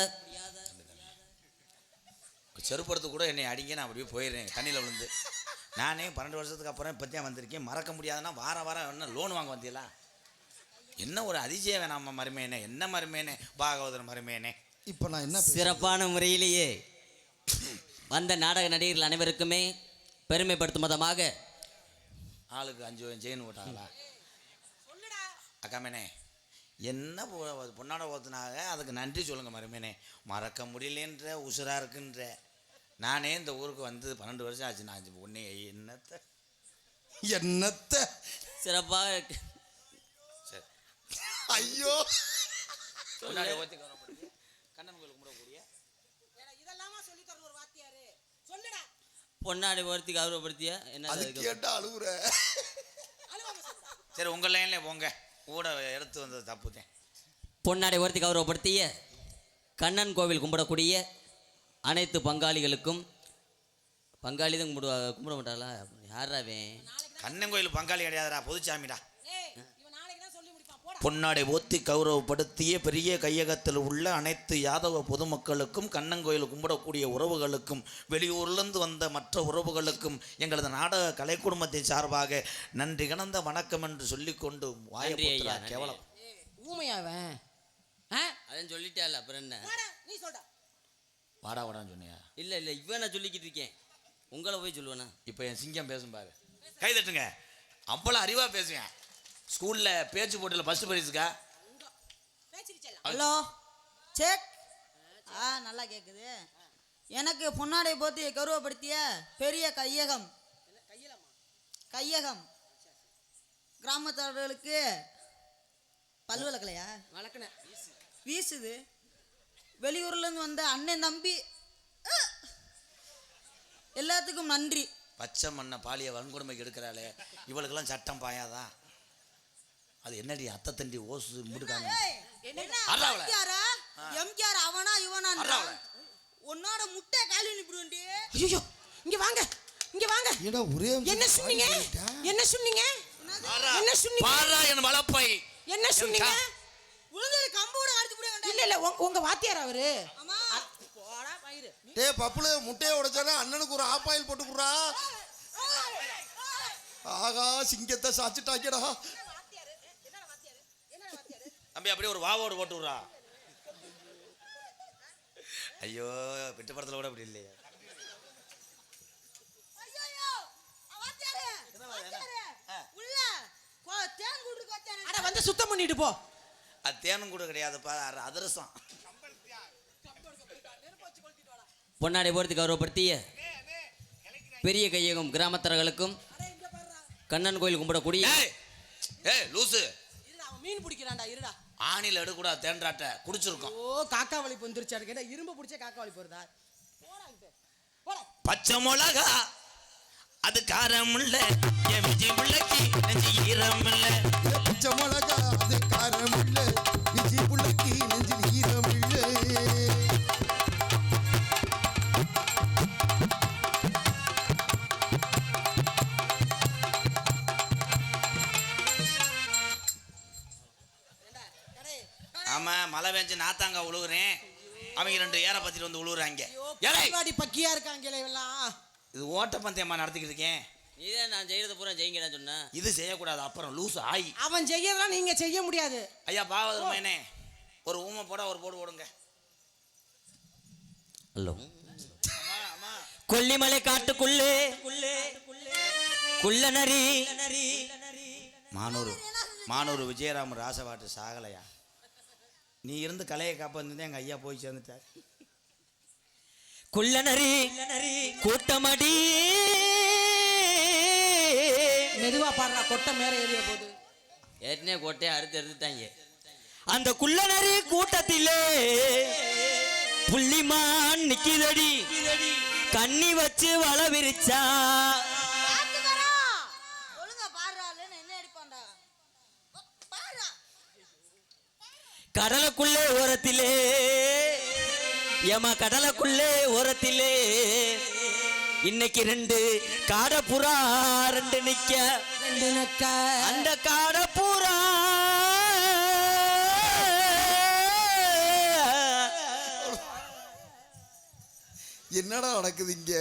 S4: செருப்படுத்து கூட என்னை அடிங்க, நான் அப்படியே போயிடுறேன் தண்ணியில் விழுந்து. நானே 12 வருஷத்துக்கு அப்புறம் இப்போத்தான் வந்திருக்கேன். மறக்க முடியாதுன்னா வாரம் என்ன லோன் வாங்க வந்தீங்களா? என்ன ஒரு அதிசயம் வேணாமா மருமேனே? என்ன மருமேனே? பாகவதர் மருமேனே.
S2: இப்போ நான் என்ன
S5: சிறப்பான முறையிலேயே வந்த நாடக நடிகர்கள் அனைவருக்குமே பெருமைப்படுத்தும் விதமாக
S4: ஆளுக்கு 5 செயின் போட்டாங்களா? அக்காமேனே என்ன பொன்னாட ஓத்துனாங்க, அதுக்கு நன்றி சொல்லுங்கள் மருமேனே. மறக்க முடியலன்ற உசுராக இருக்குன்ற. நானே இந்த ஊருக்கு வந்து 12 வருஷம் ஆச்சு. நான் ஒன்றே
S2: என்னத்த
S5: சிறப்பாக
S4: சரி
S2: ஐயோ
S4: பொன்னாடை ஓத்தி கௌரவப்படுத்தி கண்ணன் கோயில் கும்பிடக்கூடிய
S1: இதெல்லாமா சொல்லி தர ஒரு வாத்தியாரு சொல்லுடா.
S5: பொன்னாடி ஓர்த்தி கௌரவப்படுத்திய
S2: அது
S5: என்ன
S2: கேட்டா அழுகுற.
S4: சரி உங்கள் லைன்லேயே போங்க. கூட எடுத்து வந்தது தப்புத்தேன்.
S5: பொன்னாடை ஓர்த்தி கௌரவப்படுத்திய கண்ணன் கோவில் கும்பிடக்கூடிய அனைத்து பங்காளிகளுக்கும், பங்காளி தான் கும்பிட மாட்டாளா? யாராவேன்?
S4: கண்ணன் கோயில் பங்காளி கிடையாதுடா, பொதுச்சாமிடா.
S1: ஏய் இவன் நாளைக்கு தான் சொல்லி முடிப்பான். போடா.
S4: பொன்னாடை ஓத்தி கௌரவப்படுத்திய பெரிய கையகத்தில் உள்ள அனைத்து யாதவ பொதுமக்களுக்கும், கண்ணங்கோயில் கும்பிடக்கூடிய உறவுகளுக்கும், வெளியூர்லேருந்து வந்த மற்ற உறவுகளுக்கும் எங்களது நாடக கலை குடும்பத்தை சார்பாக நன்றி கலந்த வணக்கம் என்று சொல்லிக்கொண்டு வாயப்போத்துறா கேவலம்.
S1: ஊமையாவன்.
S5: அதான் சொல்லிட்டேல, அப்புறம் என்ன?
S1: போடா நீ சொல்டா.
S4: வாடா வாடான்னு சொன்னியா?
S5: இல்லை இல்லை, இவன் நான் சொல்லிக்கிட்டு இருக்கேன். உங்களை போய் சொல்லுவேண்ணா.
S4: இப்போ என் சிங்கம் பேசும் பாரு. கை தட்டுங்க. அவ்வளோ அறிவாக பேசுவேன். ஸ்கூலில் பேச்சு போட்டியில் ஃபஸ்ட்டு பரிசுக்கா.
S6: Hello check. நல்லா கேட்குது. எனக்கு பொன்னாடை போத்தி கௌரவப்படுத்திய பெரிய கையகம் கிராமத்தார்களுக்கு பல் விளக்கலையா?
S1: வளர்க்கண
S6: வீசுது. வெளியூர்லேருந்து வந்த அண்ணன் தம்பி எல்லாத்துக்கும் நன்றி.
S4: பச்சை மண்ணை பாலிய வன்கொடுமைக்கு எடுக்கிறாளே, இவளுக்கெல்லாம் சட்டம் பாயாதா? அது என்னடி அத்தை தண்டி ஓசு முடுக்காங்க.
S6: எம்ஜிஆர் அவனா இவனா உன்னோட முட்டை காலி நிப்பிடுவேன்டி.
S1: ஐயோ இங்க வாங்க இங்க வாங்க.
S2: ஏடா ஒரே
S1: என்ன சொன்னீங்க? என்ன சொன்னீங்க? என்ன சொன்னீங்க?
S4: பாரா என் வளப்பை.
S1: என்ன சொன்னீங்க?
S6: உளுந்தலி கம்பு கூட அடிச்சு புடிங்க.
S1: இல்ல இல்ல உங்க வாத்தியார் அவரு.
S6: ஆமா.
S1: போடா பயிரு.
S2: டேய் பப்புல முட்டையை உடைச்சானே அண்ணனுக்கு ஒரு ஆப்பாயில் போட்டு குடுறா. ஆகா சிங்கத்தை சாச்சிட்டாக்கடா.
S4: தம்பி அப்படியே ஒரு வாவோடு போட்டு விட்றா. ஐயோ பிட்டு படத்தில் கூட அப்படி இல்லையா?
S1: இடத்த சுத்தம் பண்ணிட்டு போ.
S4: அது தேனும் கூட கிடையாதுப்பா, அதிரசம்.
S5: பொன்னாடை போர்த்தி கௌரவப்படுத்திய பெரிய கையகம் கிராமத்தர்களுக்கும் கண்ணன் கோயில் கும்பிடக்கூடிய
S4: ஏய் லூசு,
S1: இருடா, அவன் மீன் பிடிக்கிறான்டா, இருடா.
S4: ஆணில எடுக்கூடா தேன்றாட்ட குடிச்சிருக்கோம்.
S1: ஓ காக்கா வலிப்பு வந்துருச்சா கேட்டா இரும்பு பிடிச்ச காக்கா வலிப்பு வருதா? போடா.
S4: பச்சை மிளகா அது காரம் இல்ல, என் விஜய் பிள்ளைக்கு நெஞ்சு ஈரம் இல்ல.
S2: பச்சை மிளகா அது காரம் இல்ல, விஜி புள்ளக்கி நெஞ்சில் ஈரம் இல்ல.
S4: ஆமா, மழை பெஞ்சு நாத்தாங்க உழுகுறேன், அவங்க 2 ஏற பத்திட்டு வந்து உழுகுறாங்க.
S1: வாடி பக்கியா இருக்காங்களே எல்லாம்.
S4: இது ஓட்டப்பந்தயமா நடத்திக்கிட்டு இருக்கேன்.
S5: இதான் நான் செய்யறது பூரா செய்யுங்கன்னு சொன்னேன்.
S4: இது செய்யக்கூடாது, அப்புறம் லூசு ஆயி.
S1: அவன் செய்யறதெல்லாம் நீங்க செய்ய முடியாது.
S4: ஐயா பாவதுமையனே, ஒரு ஊமை போட ஒரு போடு போடுங்க.
S5: ஹலோ. கொல்லிமலை காட்டுக்குள்ளே குள்ள நரி
S4: மானூர் விஜயராம ராசவாட்டு சாகலையா? நீ இருந்து கலையை காப்பாந்து எங்க ஐயா போய் சேர்ந்துட்டார்.
S5: குள்ள நரி கூட்டமடி.
S1: மெதுவா பாடுறா, கொட்டை மேல ஏறிய போது.
S5: ஏற்கனவே கொட்டையை அறுத்து எடுத்துட்டாங்க. அந்த குள்ள நரி கூட்டத்திலே புள்ளிமான் நிக்கிதடி, கண்ணி வச்சு வள விரிச்சா.
S6: ஒழுங்கா பாடுறாள்னு என்ன அடிப்பான்டா? பாடுறா.
S5: கடலுக்குள்ளே ஓரத்திலே ஏமா கடலுக்குள்ளே ஓரத்திலே இன்னைக்கு 2 காடப்புறா 2 நிக்க. அந்த காடப்புறா
S2: என்னடா நடக்குது இங்க?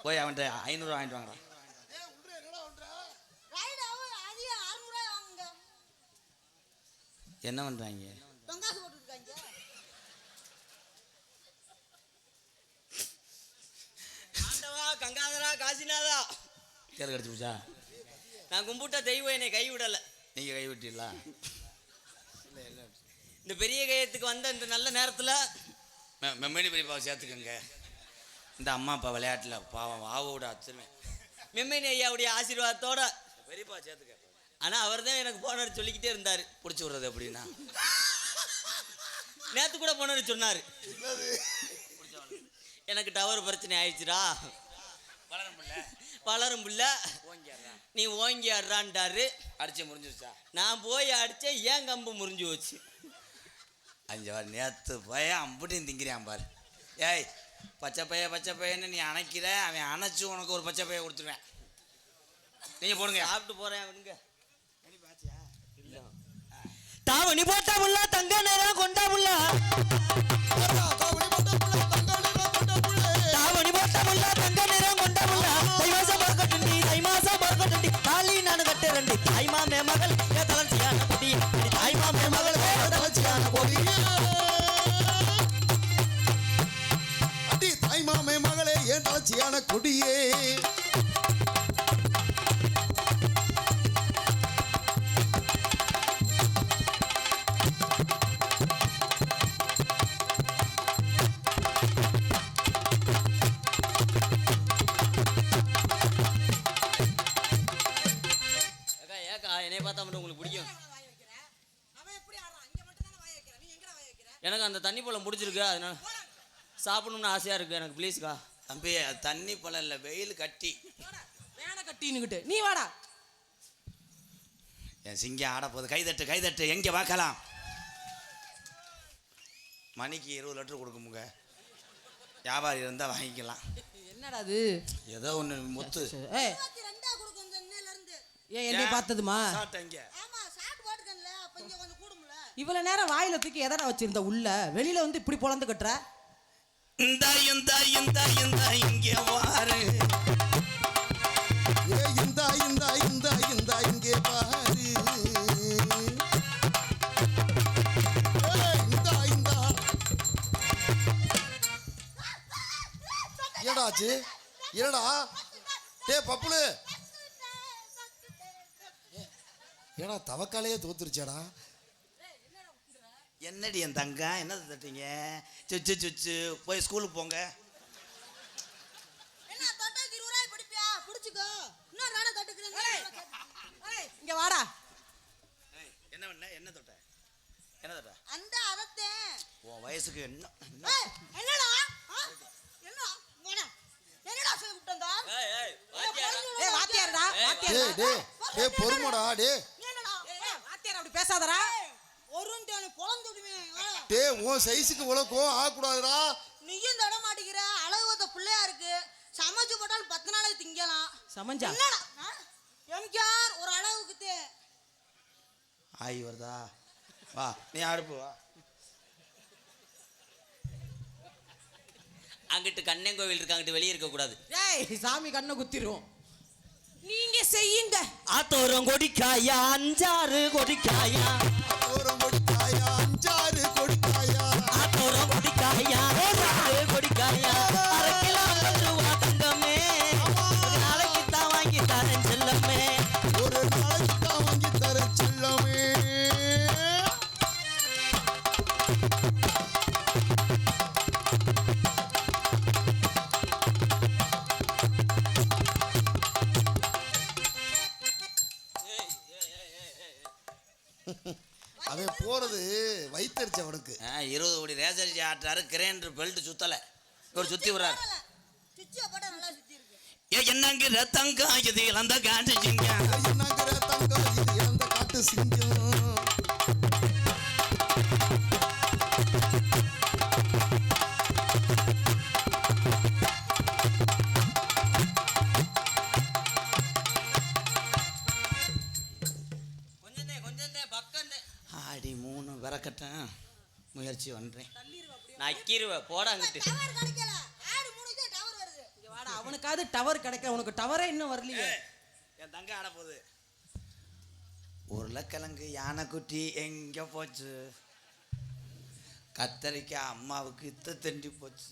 S4: போய் அவன்கிட்ட 500 வாங்கிட்டு வாங்கடா.
S6: ரைடு அதிகம் 600 ரூபாய் வாங்குங்க.
S4: என்ன பண்றாங்க?
S6: தொங்காசு போட்டுருக்காங்க.
S5: ஆண்டவா கங்காதரா காசிநாதா,
S4: தேர் கடிச்சு போச்சா?
S5: நான் கும்பிட்ட தெய்வம் என்னை கை விடல.
S4: நீங்க கை விட்டீங்களா?
S5: இந்த பெரிய கையத்துக்கு வந்த இந்த நல்ல நேரத்துல
S4: மெம்மணி பெரியப்பாவை சேர்த்துக்கங்க. இந்த அம்மா அப்பா விளையாட்டுல பாவம் ஆவோட அத்துமே.
S5: மெம்மேனி ஐயாவுடைய ஆசீர்வாதத்தோட
S4: பெரியப்பா சேர்த்துக்க.
S5: ஆனா அவர் தான் எனக்கு போனார் சொல்லிக்கிட்டே இருந்தாரு.
S4: பிடிச்சி விடுறது எப்படின்னா,
S5: நேத்து கூட போனாரு சொன்னாரு, எனக்கு டவர் பிரச்சனை ஆயிடுச்சுடா, வளரும் புள்ள நீ ஓங்கி ஆடுறான்டாரு.
S4: அடிச்சு முடிஞ்சிருச்சா?
S5: நான் போய் அடிச்சேன், ஏன் கம்பு முறிஞ்சு போச்சு.
S4: 5 வாரம் நேற்று பையன் அம்புட்டையும் திங்கிறான் பாரு. ஏய் பச்சை பையன்னு நீ அணைக்கிற, அவன் அணைச்சு உனக்கு ஒரு பச்சை பைய கொடுத்துருவேன். நீங்கள் போடுங்க.
S5: சாப்பிட்டு போகிறேன் அவனுங்க. தாவணி போட்டா புள்ள தங்க நேரம் கொண்டா புள்ள, தாவணி போட்டா புள்ள தங்க நேரம் கொண்டா புள்ள. தை மாசம் பார்க்கட்டுண்டி, தை மாசம் பார்க்கட்டுண்டி, தாலி நான் கட்டுறண்டி. தாய்மாமே மகள் ஏ தளர்ச்சியான குடி, தாய்மாமே மகள் ஏ தளர்ச்சியான கொடி.
S2: அடி தாய்மாமே மகளே ஏன் தளர்ச்சியான கொடியே.
S5: என்னைய பார்த்தா மட்டும் உங்களுக்கு பிடிக்கும்?
S1: அவன் எப்படி ஆடுறான்? இங்க மட்டும் தானே வாய் வைக்கிற, நீ எங்கடா வாய் வைக்கிற?
S5: எனக்கு அந்த தண்ணி பழம் பிடிச்சிருக்கு, அதனால சாப்பிடணும்னு ஆசையா இருக்கு எனக்கு. ப்ளீஸ்க்கா.
S4: தம்பி அது தண்ணி பழம் இல்லை, வெயில் கட்டி.
S1: வேணை கட்டின்னுக்கிட்டு நீ வாடா.
S4: என் சிங்கம் ஆட போகுது. கைதட்டு எங்கே பார்க்கலாம். மணிக்கு 20 லிட்டர் கொடுக்குமுங்க. வியாபாரி இருந்தால் வாங்கிக்கலாம்.
S1: என்னடா அது?
S4: ஏதோ ஒன்று முத்து.
S1: ஏய்
S6: 22 கொடுக்கும் இந்த இன்னையில இருந்து.
S1: ஏன் என்னை பார்த்ததுமா?
S4: சாப்பிட்டேங்க.
S6: ஆமா சாப்பிட்டு போட்டுக்கல, அப்ப இங்க கொஞ்சம் கூடும்ல.
S1: இவ்வளவு நேரம் வாயில தூக்கி எதடா வச்சிருந்த உள்ள? வெளியில வந்து இப்படி பொளந்து கட்டுற?
S4: இங்கே வாரு.
S2: ஏ இந்தா இங்கே பாரு. ஆச்சு? என்னடா டேய் பப்புலு, ஏடா தவக்காலையே தோத்துருச்சாடா?
S4: என்னடி என் தங்க என்னது தட்டீங்க? சுச்சு சுச்சு போய் ஸ்கூலுக்கு போங்க.
S6: என்ன தொட்டாக்கு 20 ரூபாய் பிடிப்பியா? பிடிச்சுக்கோ. இன்னொரு நாடா தொட்டுக்கிறேன்.
S1: இங்க வாடா.
S4: என்ன பண்ண? என்ன தொட்ட? என்ன தொட்ட?
S6: அந்த அதத்தே.
S4: உன் வயசுக்கு என்ன?
S6: ஏய் என்னடா? என்ன? போடா. என்னடா சொல்லி விட்டந்தா?
S1: ஏய் வாத்தியார்டா, வாத்தியார்.
S2: டேய் டேய் டேய் பொறுமடா டேய்.
S6: என்னடா?
S1: ஏய் வாத்தியார் அப்படி பேசாதடா.
S6: ஒருண்டேன பொளந்து விடுவேன்.
S2: டேய் உன் சைஸுக்கு உலகம் ஆகக்கூடாதுடா.
S6: நீயும் தொட மாட்டேங்கிற. அளவுத்த பிள்ளையா இருக்கு. சமைச்சு போட்டால் 10 நாளைக்கு திங்கலாம்.
S1: சமஞ்சா.
S6: என்னடா? எம்ஜிஆர் ஒரு அளவுக்கு தே.
S4: ஆய் வருதா? வா நீ அடுப்பு வா.
S5: அங்கிட்டு கண்ணன் கோவில் இருக்கு, அங்கிட்டு வெளியே இருக்க கூடாது.
S1: ஏய் சாமி கண்ணை குத்திரும். நீங்க செய்யுங்க.
S5: ஆத்தோரம் கொடிக்காயா, 5-6 கொடிக்காயா.
S2: ஒரு கொடிக்காயா, 5-6 கொடிக்காயா.
S5: ஆத்தோரம் கொடிக்காயா, 6 கொடிக்காயா. 1/2 கிலோ 50 ரூபா தங்கமே. ஒரு நாளைக்கு தான் வாங்கி தரேன் செல்லமே.
S2: ஒரு நாளைக்கு தான் வாங்கி தர செல்லமே. அவன் போறது வயிற்றுச்சு அவனுக்கு.
S4: 20 கோடி ரேசரிச்சி ஆட்டுறாரு, கிரைண்டர் பெல்ட் சுத்தலை, ஒரு சுற்றி விடுறாரு.
S6: சுச்சியை போட்டா நல்லா சுத்தி இருக்கு.
S4: என்னங்க ரத்தங்க இது இழந்த காட்டுச்சிங்க.
S2: என்னங்கிற தங்கம் இது இழந்த காட்டு சிங்கம்.
S4: ஆடி 3 விறக்கட்டும் முயற்சி பண்ணுறேன்.
S5: நக்கிருவ போட அங்கிட்டு.
S6: டவர் கிடைக்கல. ஆடு மூணுக்கு டவர் வருது.
S1: இங்க வாடா. அவனுக்காவது டவர் கிடைக்க, உனக்கு டவரே இன்னும் வரலையே.
S4: என் தங்க ஆட போகுது. உருளைக்கிழங்கு யானைக்குட்டி எங்கே போச்சு? கத்தரிக்காய் அம்மாவுக்கு இத்த தெண்டி போச்சு.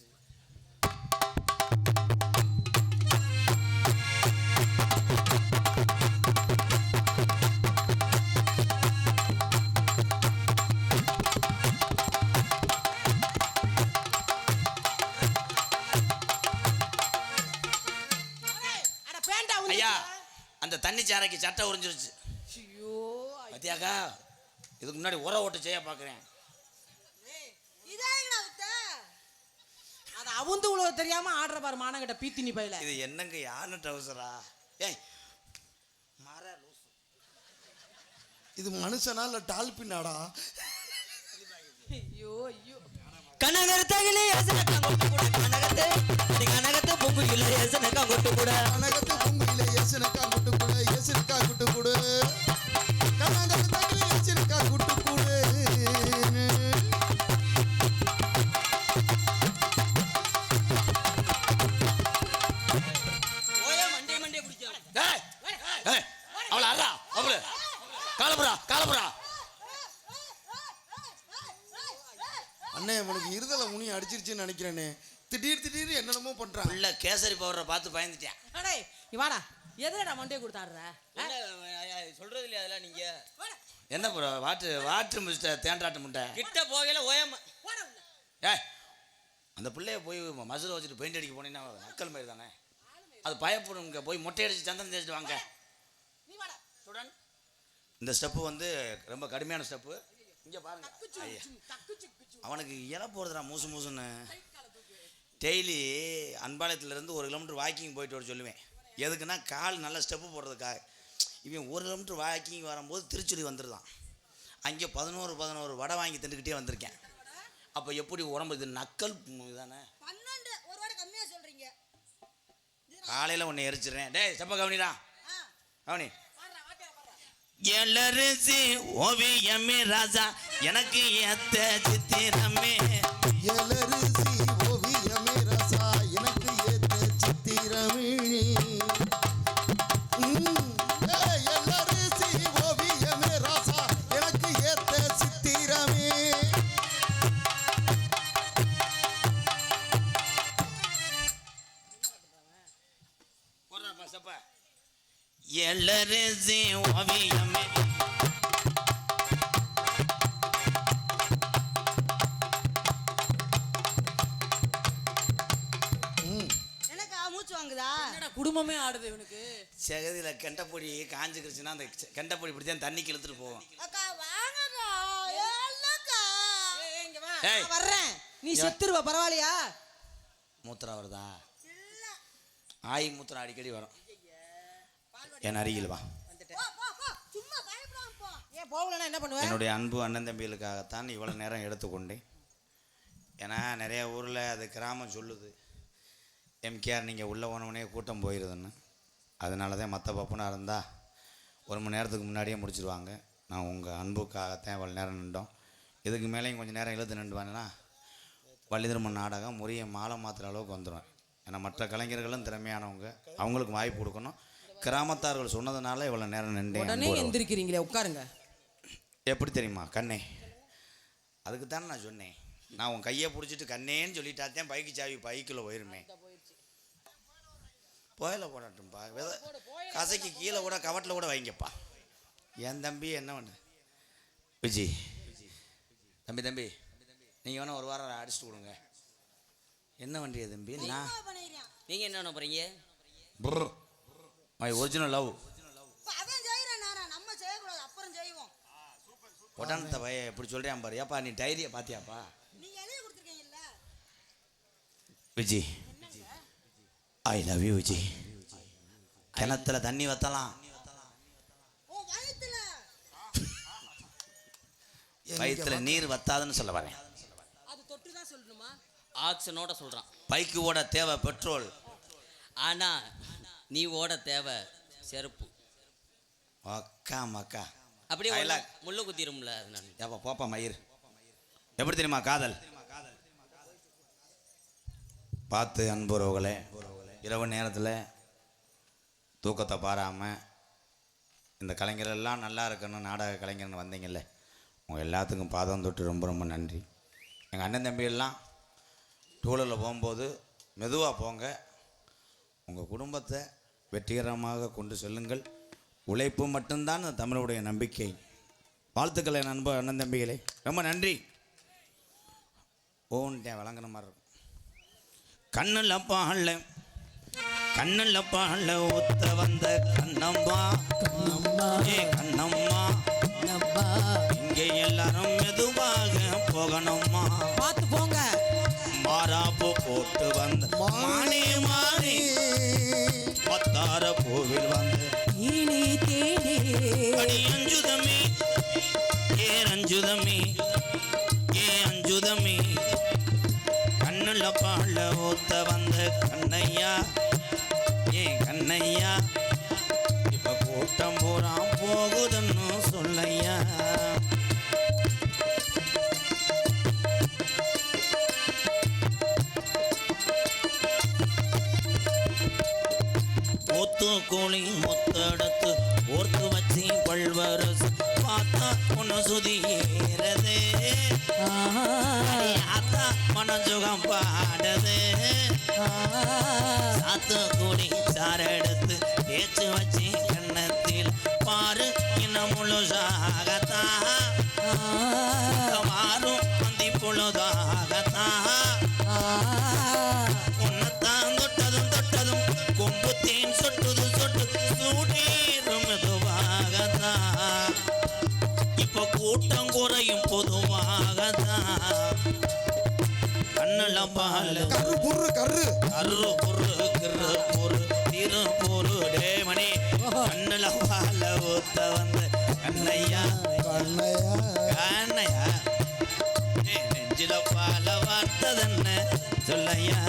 S1: அட பேண்டா வந்து.
S4: ஐயா அந்த தண்ணி சாரைக்கு சட்டை உறிஞ்சிருச்சு.
S1: ஐயோ.
S4: பத்தியாக்கா இதுக்கு முன்னாடி உர ஓட்டு செய்ய பார்க்குறேன்.
S6: இதாங்கடா வித்த.
S1: அத அவுந்து உலக தெரியாம ஆடுற பாரு மானங்கிட்ட பீத்தினி பையில.
S4: இது என்னங்க யானை ட்ரௌசரா? ஏய் மர லூசு.
S2: இது மனுஷனா இல்ல டால்பின்னாடா?
S1: ஐயோ ஐயோ.
S5: கனகரத்தகிலே ஏசனக்கா கொட்டு கூட. கனகத்தை அடி கனகத்தை பொங்குல ஏசனக்கா கொட்டு கூட.
S2: கனகத்து பொங்குயில ஏசனக்கா குட்டு கூட. ஏசனக்கா குட்டு கூட. கனகத்து தகில ஏசனக்கா குட்டு கூட.
S5: ஓயா மண்டே மண்டே பிடிச்சா.
S4: ஏய் ஏய் அவள அரா அவள காலபுரா காலபுரா.
S2: அண்ணே உனக்கு இருதல முனி அடிச்சிருச்சுன்னு நினைக்கிறேனே. திடீர் என்னென்னமோ பண்றான்.
S4: உள்ள கேசரி பவுடரை பார்த்து பயந்துட்டேன்.
S1: அடே நீ வாடா. எதுலடா மண்டே கொடுத்தாடுற?
S5: சொல்றது இல்லையா அதெல்லாம் நீங்க?
S4: என்ன ப்ரோ வாட்டு மிஸ்டர் தேண்டாட்டு முட்டை.
S5: கிட்ட போகல ஓயாம.
S4: ஏய் அந்த பிள்ளைய போய் மசுரை வச்சுட்டு பெயிண்ட் அடிக்க போனீங்கன்னா நக்கல் மாதிரி தானே. அது பயப்படுங்க. போய் மொட்டை அடிச்சு சந்தனம் தேய்ச்சிட்டு வாங்க.
S1: நீ வாடா.
S4: ஸ்டூடெண்ட் இந்த ஸ்டெப்பு வந்து ரொம்ப கடுமையான ஸ்டெப்பு. இங்கே பாருங்க. ஐயா அவனுக்கு இலை போடுறா மூசு மூசுன்னு. டெய்லி அன்பாளையத்துலேருந்து 1 கிலோமீட்டர் வாக்கிங் போயிட்டு வர சொல்லுவேன். எதுக்குன்னா கால் நல்ல ஸ்டெப்பு போடுறதுக்காக. இவன் 1 கிலோமீட்டர் வாக்கிங் வரும்போது திருச்சுழி வந்துடுதான். அங்கே 11 வடை வாங்கி தின்னுக்கிட்டே வந்திருக்கேன். அப்போ எப்படி உடம்பு இது நக்கல் தானே.
S6: 12 ஒரு வாட கம்மியா சொல்றீங்க.
S4: காலையில் ஒன்று எரிச்சிடுறேன். டேய் செப்ப கவனிடா கவனி.
S6: பாடுறா வாத்தியார பாடுறா.
S4: எல்லரிசி ஓவியமே ராஜா எனக்கு ஏத்த சித்திரமே.
S2: எலரிசி ஓவியமே ரசா எனக்கு ஏத்த சித்திரமே. எலரிசி ஓவியமே ரசா எனக்கு ஏத்த சித்திரமே.
S4: தெரேசே ஓவியமே.
S6: எனக்கு மூச்சு வாங்குதா?
S1: என்னடா குடும்பமே ஆடுது இவனுக்கு.
S4: செகதியில் கெண்டப்பொடி காஞ்சிக்கிருச்சுன்னா அந்த கெண்டப்பொடி இப்படி தான் தண்ணிக்கு இழுத்துட்டு போவோம்.
S6: அக்கா வாங்கக்கா. ஏலக்கா.
S1: ஏய், இங்க வா.
S4: ஏய்.
S1: நான் வர்றேன். நீ செத்துருவ பரவாயில்லையா?
S4: மூத்திரம் வருதா?
S6: இல்ல.
S4: ஆயி மூத்திரம் அடிக்கடி வரும். என் அருகில் வா.
S6: போ போ போ. சும்மா பயப்படாம போ.
S1: ஏன் போகலன்னா என்ன பண்ணுவ?
S4: என்னுடைய அன்பு அண்ணன் தம்பிகளுக்காகத்தான் இவ்வளோ நேரம் எடுத்துக்கொண்டேன். ஏன்னா நிறைய ஊரில் அது கிராமம் சொல்லுது, எம்கேஆர் நீங்கள் உள்ளே போனவனே கூட்டம் போயிடுதுன்னு. அதனால தான் மற்ற பப்புனாக இருந்தால் 1 மணி நேரத்துக்கு முன்னாடியே முடிச்சிடுவாங்க. நான் உங்கள் அன்புக்காகத்தான் இவ்வளோ நேரம் நின்றோம். இதுக்கு மேலேயும் கொஞ்சம் நேரம் இழுத்து நின்றுவாங்கன்னா வள்ளிதர்மன் நாடகம் முறிய மாலை மாற்றுற அளவுக்கு வந்துடும். ஏன்னா மற்ற கலைஞர்களும் திறமையானவங்க, அவங்களுக்கு வாய்ப்பு கொடுக்கணும். கிராமத்தார்கள் சொன்னதுனால இவ்வளோ நேரம் நின்றேன்.
S1: உடனே எந்திரிக்கிறீங்களே, உட்காருங்க.
S4: எப்படி தெரியுமா கண்ணே? அதுக்கு தானே நான் சொன்னேன். நான் உன் கையை பிடிச்சிட்டு கண்ணேன்னு சொல்லிட்டாத்தேன் பைக்கு சாவி பைக்கில் போயிருமே. போயில போடட்டும்பா, கசைக்கு கீழே கூட கவட்டில் கூட வைங்கப்பா. என் தம்பி என்ன பண்ண விஜி, தம்பி நீங்கள் வேணா ஒரு வாரம் அடிச்சுட்டு கொடுங்க. என்ன வண்டியா தம்பி? நான்
S5: நீங்க என்ன பண்ண போறீங்க?
S4: My original love.
S6: அவன் செய்யறான், நம்ம செய்யக்கூடாது, அப்புறம் செய்வோம்.
S4: உடனத்த பையன் எப்படி சொல்கிறேன் பாரு. ஏப்பா நீ டைரியை பார்த்தியாப்பா?
S6: நீங்க எழுதி கொடுத்துருக்கீங்கல்ல.
S4: Viji, I love you Viji. கிணத்துல தண்ணி வத்தலாம்,
S6: ஓ வயித்துல.
S4: வயிற்றுல நீர் வத்தாதுன்னு சொல்ல வரேன்.
S1: அது தொட்டு தான் சொல்லணுமா?
S5: ஆக்ஷனோட சொல்றான்.
S4: பைக்கு ஓட தேவை பெட்ரோல்,
S5: ஆனா நீ ஓட தேவை செருப்பு.
S4: அக்கா மக்கா.
S5: அப்படியே
S4: I
S5: உள்ள
S4: like.
S5: முள்ளு குத்திரும்ல அதனால.
S4: ஏப்பா போப்பா மயிர். எப்படி தெரியுமா காதல்? பார்த்து அன்புறவுகளே, இரவு நேரத்தில் தூக்கத்தை பாராமல் இந்த கலைஞரெல்லாம் நல்லா இருக்கணும், நாடக கலைஞர்னு வந்தீங்கல்ல, உங்கள் எல்லாத்துக்கும் பாதம் தொட்டு ரொம்ப ரொம்ப நன்றி. எங்கள் அண்ணன் தம்பியெல்லாம் டூலரில் போகும்போது மெதுவாக போங்க. உங்கள் குடும்பத்தை வெற்றிகரமாக கொண்டு செல்லுங்கள். உழைப்பு மட்டும்தான் தமிழுடைய நம்பிக்கை. வாழ்த்துக்களை நண்பர் அண்ணன் தம்பிகளே, ரொம்ப நன்றி. ஓன்ட்டேன் விளங்குன மாதிரி இருக்கும். கண்ணில் பால ஊத்த வந்த கண்ணம்மா, ஏ கண்ணம்மா, இங்கே எல்லாரும் மெதுவாக போகணும்மா.
S1: பார்த்து போங்க.
S4: மாறாப்பு போட்டு வந்த மானே மாறி பத்தார பூவில் வந்து
S1: இனி தேடி
S4: அடி அஞ்சுதமே, ஏ அஞ்சுதமே, ஏ அஞ்சுதமே. கண்ணுல பால ஊத்த வந்த கண்ணையா, ஏ கண்ணையா, இப்ப கூட்டம் பூரா போகுதுன்னு சொல்லையா. கோழி முத்தெடுத்து ஓர்த்து வச்சி பல்வரசு பார்த்தா உன்ன சுதியேறது, ஆத்தா மனசுகம் பாடுது. சாத்து கூடி சாரெடுத்து தேய்ச்சி வச்சி கண்ணத்தில் பாரு இன்னும் முழுசாகத்தான் மாறும் பந்தி பொழுதாகத்தான். உன்னத்தான் தொட்டதும் தொட்டதும் கொம்பு தேன் சொட்டுது சொட்டு சூடேறும் மெதுவாகத்தான். இப்ப கூட்டம் குறையும் பொதுவாகத்தான். கண்ணுல பால்
S2: கரு புரு கரு
S4: கரு புரு கிரு புரு திரு புரு டேமணி. கண்ணுல பால ஊத்த வந்து கண்ணையா
S2: கண்ணையா
S4: கண்ணையா, நெஞ்சில பால வார்த்ததென்ன சொல்லையா.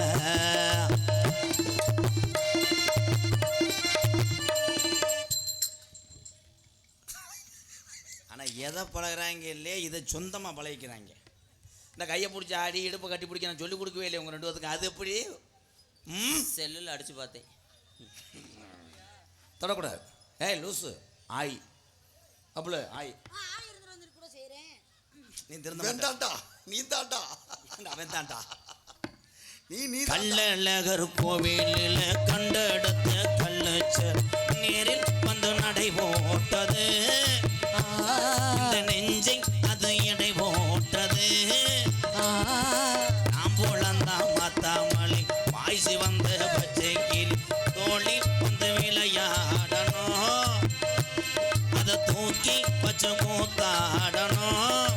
S4: ஆனால் எதை பழகிறாங்க இல்லையே, இதை சொந்தமாக பழகிக்கிறாங்க. இந்த கையை பிடிச்சி ஆடி இடுப்பை கட்டி பிடிக்க நான் சொல்லிக் கொடுக்கவே இல்லை உங்கள் 2 பேத்துக்கு. அது எப்படி
S5: செல்லில் அடிச்சு பார்த்தேன்.
S4: தொடக்கூடாது. ஏய் லூசு ஆய் அப்பல ஆய்.
S6: ஆயிரம் வந்துட்டு கூட செய்றேன்.
S4: நீ திருந்த
S2: வேண்டாண்டா, நீ தாண்டா,
S4: அவன் தான்டா.
S2: நீ
S4: கள்ளழகர் கோவிலில் கண்டெடுத்த கள்ளச்சி
S5: வச்சு நேரில் வந்து நடை போட்டது இந்த நெஞ்சை அது எடை போட்டது நாம் போலந்தான் மாத்தாமலி பாய்ச்சி வந்த பச்சை கிளி தோழி வந்து விளையாடணும் அதை தூக்கி பச்சை கூத்தாடணும்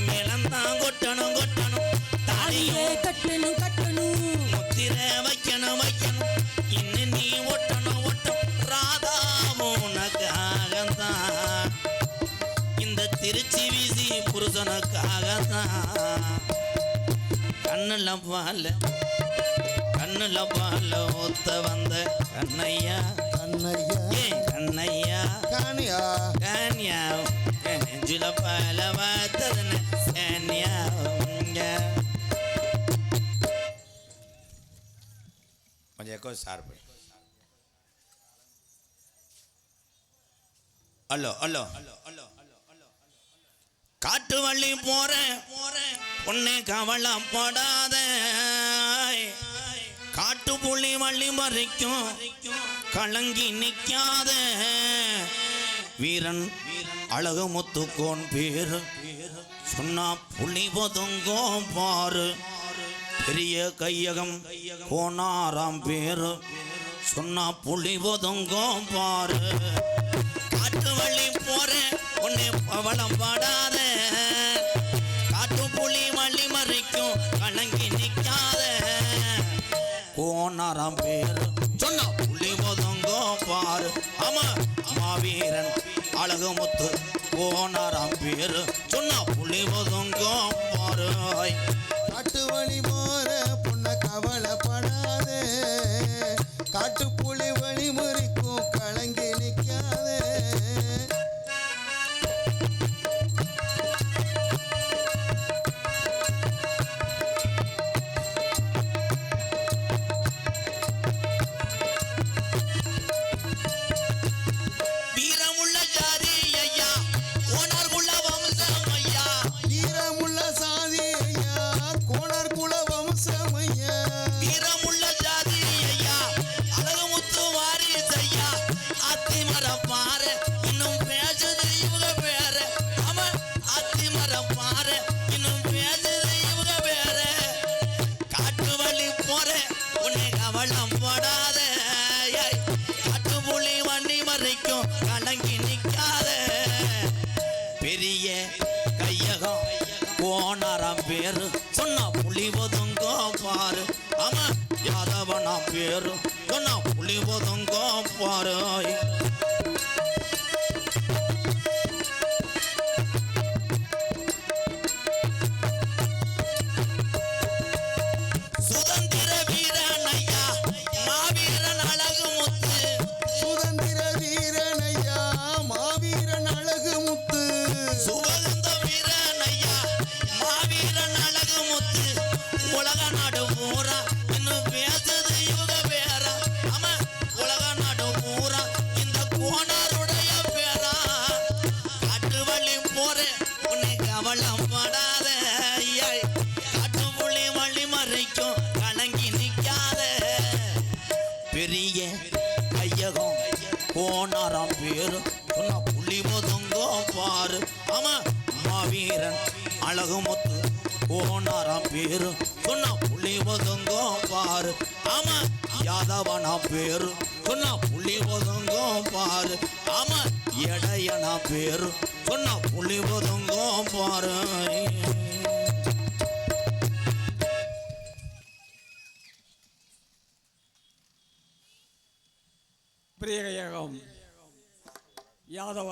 S5: மேலந்தான் கொட்டணும் கொட்டணும் தாலியும்
S1: கட்டணும் கட்டணும்
S5: முத்திர வைக்கணும் வைக்கணும் இன்னும் நீ ஒட்டணும் ஒட்டும் ராதா உனக்காகத்தான் இந்த திருச்சி வீசி புருஷனுக்காகத்தான் கண்ணுல பால ஒத்த வந்த கண்ணையா ஏ கண்ணையா கண்ணியா நெஞ்சுல பால வாத்ததுன்னு கண்ணியா
S4: கொஞ்சம் எக்கோ சார்பு. ஹலோ ஹலோ
S5: காட்டு வள்ளி போறேன் பொண்ணே கவலைப்படாத காட்டு புள்ளி வள்ளி மறைக்கும் கலங்கி நிக்காத வீரன் அழகு முத்துக்கோன் பேரு சொன்னா புள்ளி பதுங்கோ பாரு பெரிய கையகம் கோனாராம் பேரு சொன்னா புள்ளி பதுங்கோ பாரு காட்டு வள்ளி போறேன் உன்னை பவளம் பாடாத காட்டு புலி வள்ளி மறைக்கும் கலங்கி நிக்காத கோனாராம் பேரு சொன்னா புலி பதுங்கோ பாரு ஆமா மாவீரன் அழகு முத்து கோனாராம் பேரு சொன்னா புலி பதுங்கோ பாரு
S2: காட்டு வழி போற பொண்ண கவலைப்படாதே காட்டு புலி வழி முறிக்கும் கலங்கி நிக்காதே
S5: வீரமுள்ள ஜாதி ஐயா கோனார்குள்ள வம்சம் ஐயா
S2: வீரமுள்ள சாதி ஐயா கோணர் குல வம்சமையா
S5: வீரமுள்ள ஜாதி ஐயா அழகுமுத்து வாரிசு ஐயா அத்திமரம் பாரு இன்னும் பேசுது இவங்க பேரு ஆமா அத்திமரம் பாரு இன்னும் பேசுது இவங்க பேரு காட்டு வழி போற உன்னை கவலம் போடாத ஏய், காட்டு புலி வண்டி மறைக்கும் கலங்கி நிக்காத பெரிய கையகம் கோணாராம் பேரு சொன்னா புலி ஒதுங்கோ பாரு ஆமா யாதவனா பேரு சொன்னா புலி ஒதுங்கோ பாரு சுதந்திர வீரன் ஐயா மாவீரன் அழகு முத்து
S2: சுதந்திர வீரனையா மாவீரன் அழகு முத்து
S5: சுகந்த வீரன் ஐயா மாவீரன் அழகு முத்து உலக நாடு பூரா இன்னும் பேசுது இவங்க பேரா ஆமா உலக நாடு பூரா இந்த கோணாருடைய பேரா காட்டு வள்ளி போற உன்னை கவலம் படாத ஐயாய் காட்டு புள்ளி வள்ளி மறைக்கும் கலங்கி நிக்காத பெரிய கையகம் கோணாராம் பேரு சொன்னா புள்ளி ஒதுங்கோ பாரு ஆமா மாவீரன் அழகு முத்து கோணாராம் பேரு சொன்னா புள்ளி ஒதுங்கோ பாரு ஆமா யாதவனா பேரு சொன்னா புள்ளி ஒதுங்கோ பாரு ஆமா எடையனா பேரு சொன்னா புள்ளி ஒதுங்கோ பாரு
S7: பிரியகையகம் யாதவ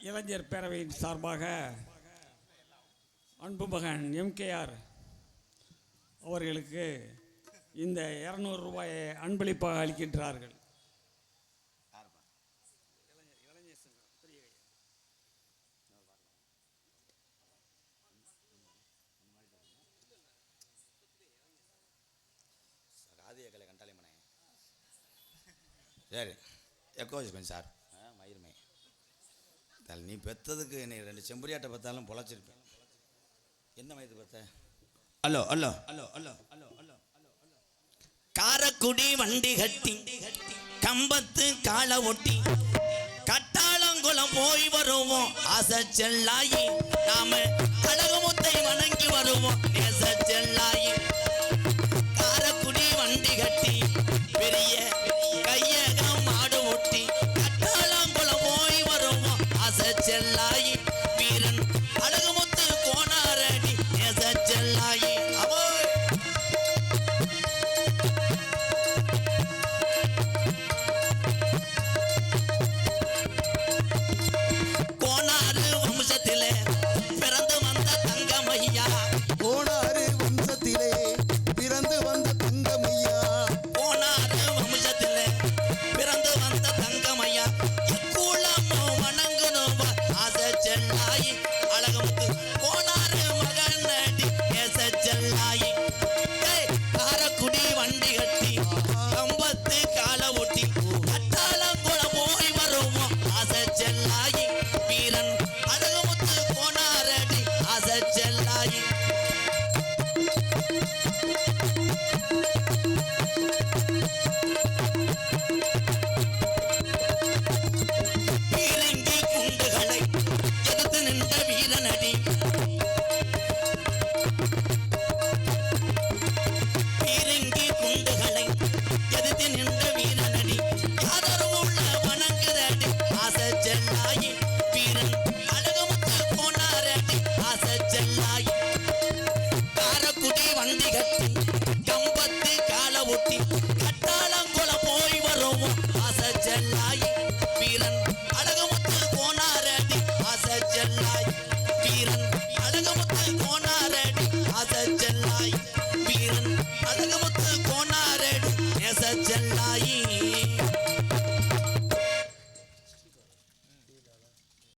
S7: இளைஞர் பேரவையின் சார்பாக அன்பு மகன் எம்கேஆர் அவர்களுக்கு இந்த 200 ரூபாயை அன்பளிப்பாக அளிக்கின்றார்கள்.
S4: சரி எக்கோ கொஞ்சம் சார் மயிருமே தல் நீ பெற்றதுக்கு என்னை 2 செம்பரியாட்டை பார்த்தாலும் பொழைச்சிருப்பேன். என்ன மயத்து பார்த்த? Hello hello hello hello hello hello
S5: காரக்கு காரக்குடி வண்டி கட்டி கம்பத்து காலை ஒட்டி கட்டாளங்குளம் போய் வருவோம் ஆசை செல்லாயி நாம அழகுமுத்தை வணங்கி வருவோம் நேச செல்லாயி காரக்குடி வண்டி கட்டி பெரிய கையகம் மாடு ஒட்டி கட்டாளங்குளம் போய் வருவோம் ஆசை செல்லாயி வீரன் அழகுமுத்து கோணாரடி நேச செல்லாயி அவோய் கோனாறு வம்சத்திலே பிறந்து வந்த தங்கமையா
S2: கோணாறு வம்சத்திலே பிறந்து வந்த தங்கமையா
S5: கோனாறு வம்சத்திலே பிறந்து வந்த தங்கமையா இக்குளமோ வணங்குனோம் ஆசை செல்லாயி அழகமுத்து கோனாறு மகனடி நேச செல்லாயி காரக்குடி வண்டி கட்டி கம்பத்து காலை ஒட்டி கட்டாளங்குளம் போய் வருவோம் ஆசை செல்லாயி வீரன் அழகுமுத்து கோணாரடி ஆசை செல்லாயி பீரங்கி குண்டுகளை எதிர்த்து நின்ற வீரனடி பீரங்கி குண்டுகளை எதிர்த்து நின்ற வீரனடி யாதரவுள்ள வணங்குதடி ஆசை செல்லாயி வீரன் அழகுமுத்து கோணாரடி ஆசை செல்லாயி காரக்குடி வண்டி கட்டி கம்பத்து காலை ஒட்டி கட்டாளங்குளம் போய் வருவோம் ஆசை செல்லாயி வீரன் அழகுமுத்து கோணாரடி ஆசை செல்லாயி